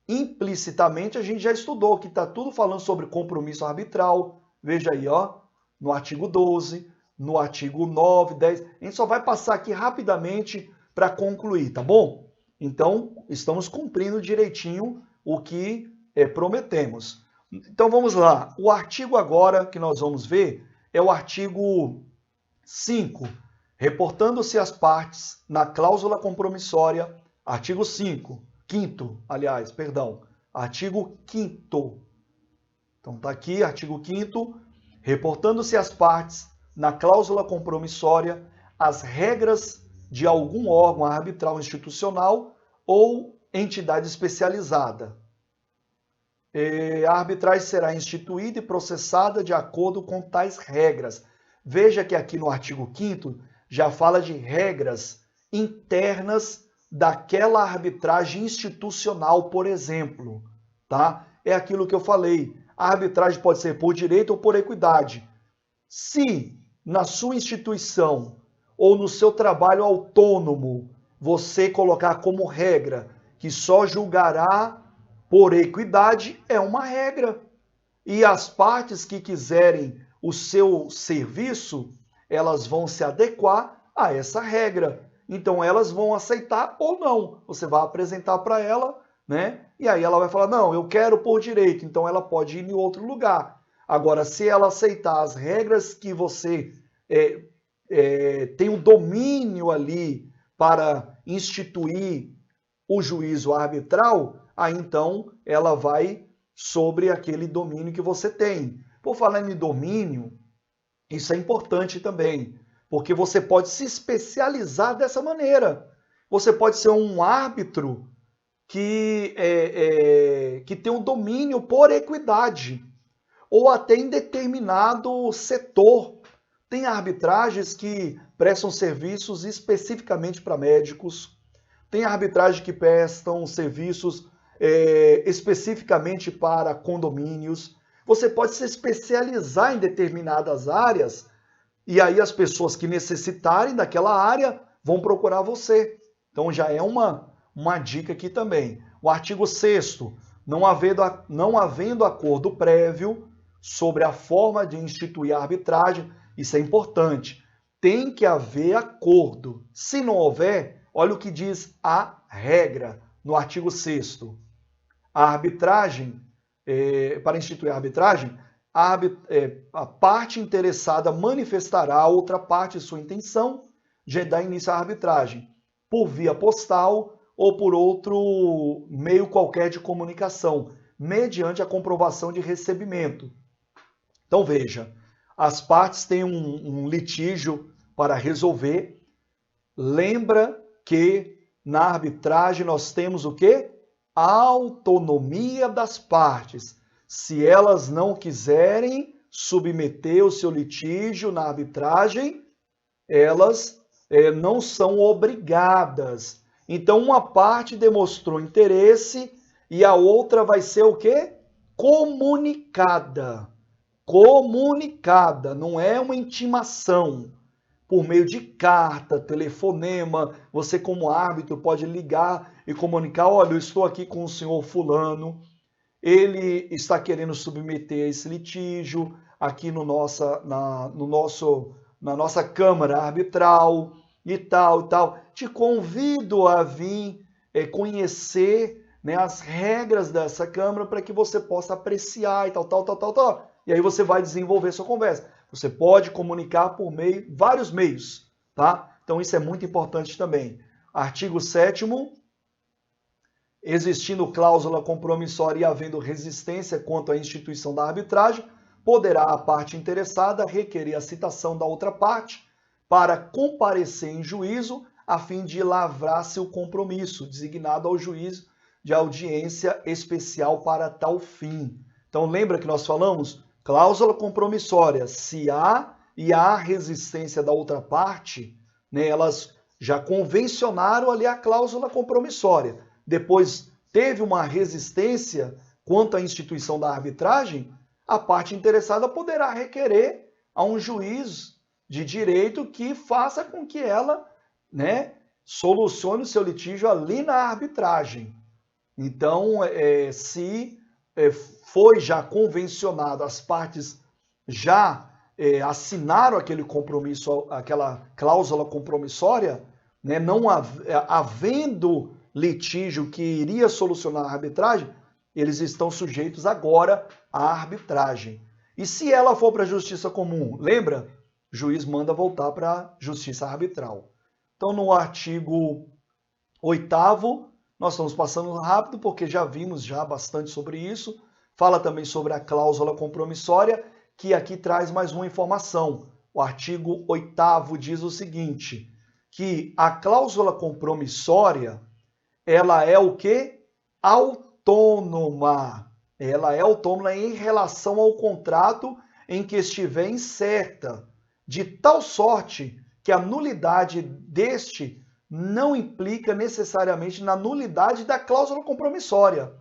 implicitamente a gente já estudou, que está tudo falando sobre compromisso arbitral. Veja aí, ó, no artigo 12, no artigo 9, 10. A gente só vai passar aqui rapidamente para concluir, tá bom? Então, estamos cumprindo direitinho o que prometemos. Então, vamos lá. O artigo agora que nós vamos ver é o artigo 5. Reportando-se as partes na cláusula compromissória, artigo 5. Artigo 5º. Então, está aqui, artigo 5º. Reportando-se as partes na cláusula compromissória, as regras de algum órgão arbitral institucional ou entidade especializada. A arbitragem será instituída e processada de acordo com tais regras. Veja que aqui no artigo 5º já fala de regras internas daquela arbitragem institucional, por exemplo, tá? É aquilo que eu falei. A arbitragem pode ser por direito ou por equidade. Se na sua instituição ou no seu trabalho autônomo você colocar como regra que só julgará por equidade, é uma regra. E as partes que quiserem o seu serviço, elas vão se adequar a essa regra. Então elas vão aceitar ou não. Você vai apresentar para ela, né? E aí ela vai falar, não, eu quero por direito. Então ela pode ir em outro lugar. Agora, se ela aceitar as regras que você tem o domínio ali para instituir o juízo arbitral, aí então ela vai sobre aquele domínio que você tem. Por falar em domínio, isso é importante também, porque você pode se especializar dessa maneira. Você pode ser um árbitro que tem um domínio por equidade, ou até em determinado setor. Tem arbitragens que prestam serviços especificamente para médicos, tem arbitragem que prestam serviços especificamente para condomínios. Você pode se especializar em determinadas áreas e aí as pessoas que necessitarem daquela área vão procurar você. Então já é uma dica aqui também. O artigo 6º, não havendo acordo prévio sobre a forma de instituir a arbitragem, isso é importante. Tem que haver acordo. Se não houver, olha o que diz a regra no artigo 6º. A arbitragem, para instituir a arbitragem, a parte interessada manifestará a outra parte sua intenção de dar início à arbitragem, por via postal ou por outro meio qualquer de comunicação, mediante a comprovação de recebimento. Então veja, as partes têm um litígio para resolver. Lembra que na arbitragem nós temos o quê? A autonomia das partes. Se elas não quiserem submeter o seu litígio na arbitragem, elas não são obrigadas. Então, uma parte demonstrou interesse e a outra vai ser o quê? Comunicada. Comunicada, não é uma intimação. Por meio de carta, telefonema, você como árbitro pode ligar e comunicar, olha, eu estou aqui com o senhor fulano, ele está querendo submeter esse litígio aqui na nossa Câmara Arbitral e tal, e tal. Te convido a vir conhecer, né, as regras dessa Câmara para que você possa apreciar e tal. E aí você vai desenvolver sua conversa. Você pode comunicar por vários meios, tá? Então isso é muito importante também. Artigo 7º, existindo cláusula compromissória e havendo resistência quanto à instituição da arbitragem, poderá a parte interessada requerer a citação da outra parte para comparecer em juízo a fim de lavrar seu compromisso, designado ao juízo de audiência especial para tal fim. Então lembra que nós falamos? Cláusula compromissória, se há e há resistência da outra parte, né, elas já convencionaram ali a cláusula compromissória. Depois teve uma resistência quanto à instituição da arbitragem, a parte interessada poderá requerer a um juiz de direito que faça com que ela, né, solucione o seu litígio ali na arbitragem. Então, se foi já convencionado, as partes já assinaram aquele compromisso, aquela cláusula compromissória, né, não havendo litígio que iria solucionar a arbitragem, eles estão sujeitos agora à arbitragem. E se ela for para a justiça comum, lembra? O juiz manda voltar para a justiça arbitral. Então, no artigo 8º, nós estamos passando rápido porque já vimos já bastante sobre isso. Fala também sobre a cláusula compromissória, que aqui traz mais uma informação. O artigo 8º diz o seguinte, que a cláusula compromissória, ela é o quê? Autônoma. Ela é autônoma em relação ao contrato em que estiver incerta, de tal sorte que a nulidade deste não implica necessariamente na nulidade da cláusula compromissória.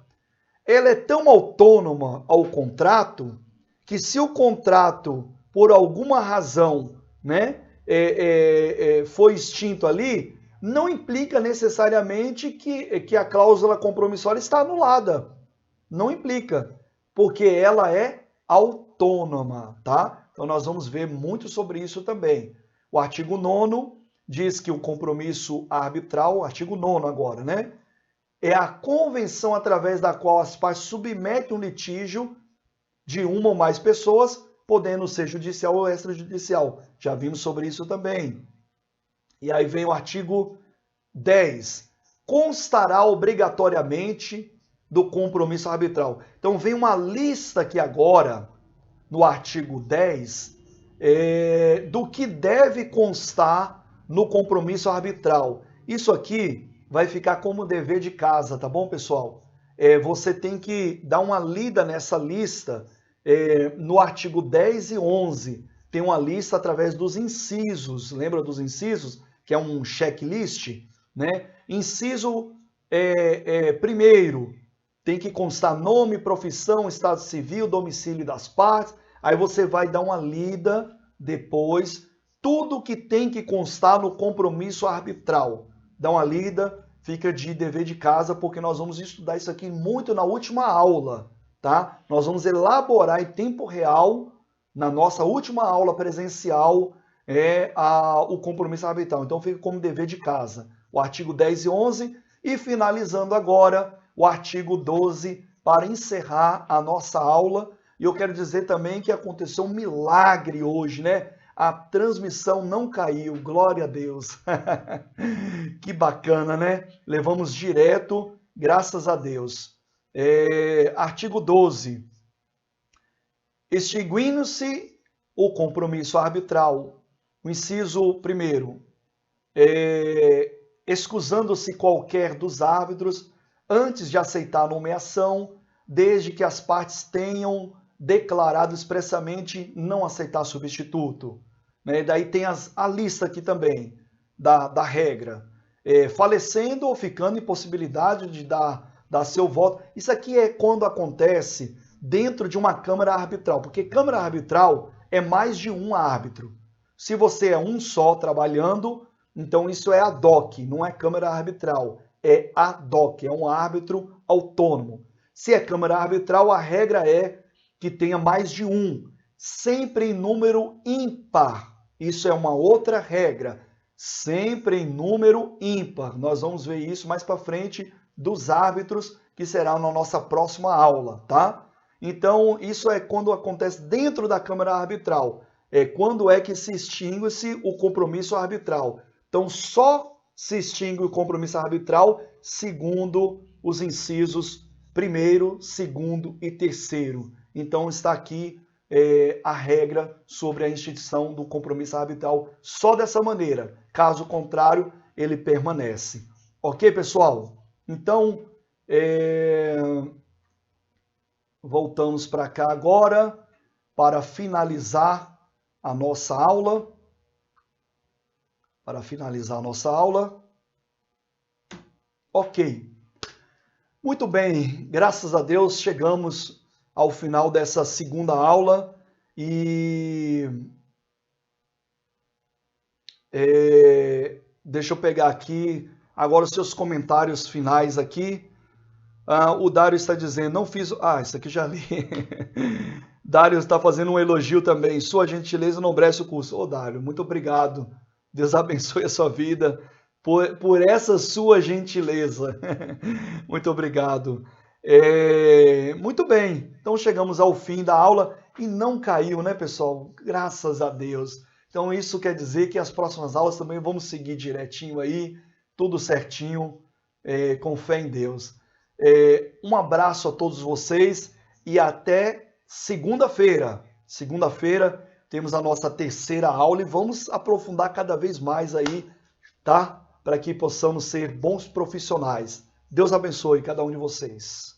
Ela é tão autônoma ao contrato que se o contrato, por alguma razão, né, foi extinto ali, não implica necessariamente que a cláusula compromissória está anulada. Não implica, porque ela é autônoma, tá? Então nós vamos ver muito sobre isso também. O artigo 9º diz que o compromisso arbitral, artigo 9º agora, né? É a convenção através da qual as partes submetem um litígio de uma ou mais pessoas, podendo ser judicial ou extrajudicial. Já vimos sobre isso também. E aí vem o artigo 10. Constará obrigatoriamente do compromisso arbitral. Então vem uma lista aqui agora, no artigo 10, do que deve constar no compromisso arbitral. Isso aqui vai ficar como dever de casa, tá bom, pessoal? Você tem que dar uma lida nessa lista, no artigo 10 e 11. Tem uma lista através dos incisos. Lembra dos incisos? Que é um checklist, né? Inciso primeiro, tem que constar nome, profissão, estado civil, domicílio das partes. Aí você vai dar uma lida depois, tudo que tem que constar no compromisso arbitral. Dá uma lida, fica de dever de casa, porque nós vamos estudar isso aqui muito na última aula, tá? Nós vamos elaborar em tempo real, na nossa última aula presencial, o compromisso arbitral. Então fica como dever de casa. O artigo 10 e 11, e finalizando agora, o artigo 12, para encerrar a nossa aula. E eu quero dizer também que aconteceu um milagre hoje, né? A transmissão não caiu, glória a Deus. Que bacana, né? Levamos direto, graças a Deus. Artigo 12. Extinguindo-se o compromisso arbitral. O inciso 1º. Excusando-se qualquer dos árbitros antes de aceitar a nomeação, desde que as partes tenham declarado expressamente não aceitar substituto. Né? Daí tem a lista aqui também da regra. Falecendo ou ficando impossibilidade de dar seu voto. Isso aqui é quando acontece dentro de uma câmara arbitral, porque câmara arbitral é mais de um árbitro. Se você é um só trabalhando, então isso é ad hoc, não é câmara arbitral, é ad hoc, é um árbitro autônomo. Se é câmara arbitral, a regra é que tenha mais de um, sempre em número ímpar. Isso é uma outra regra, sempre em número ímpar. Nós vamos ver isso mais para frente dos árbitros, que será na nossa próxima aula, tá? Então, isso é quando acontece dentro da câmara arbitral. Quando é que se extingue-se o compromisso arbitral. Então, só se extingue o compromisso arbitral segundo os incisos 1º, 2º e 3º. Então, está aqui a regra sobre a instituição do compromisso arbitral só dessa maneira. Caso contrário, ele permanece. Ok, pessoal? Então, voltamos para cá agora para finalizar a nossa aula. Ok. Muito bem, graças a Deus chegamos ao final dessa segunda aula e deixa eu pegar aqui agora os seus comentários finais aqui. O Dário está dizendo, não fiz... isso aqui já li. Dário está fazendo um elogio também. Sua gentileza não merece o curso. Dário, muito obrigado. Deus abençoe a sua vida por essa sua gentileza. Muito obrigado. Muito bem. Então chegamos ao fim da aula e não caiu, né, pessoal? Graças a Deus. Então isso quer dizer que as próximas aulas também vamos seguir direitinho aí, tudo certinho, com fé em Deus. Um abraço a todos vocês e até segunda-feira. Segunda-feira temos a nossa terceira aula e vamos aprofundar cada vez mais aí tá? Para que possamos ser bons profissionais. Deus abençoe cada um de vocês.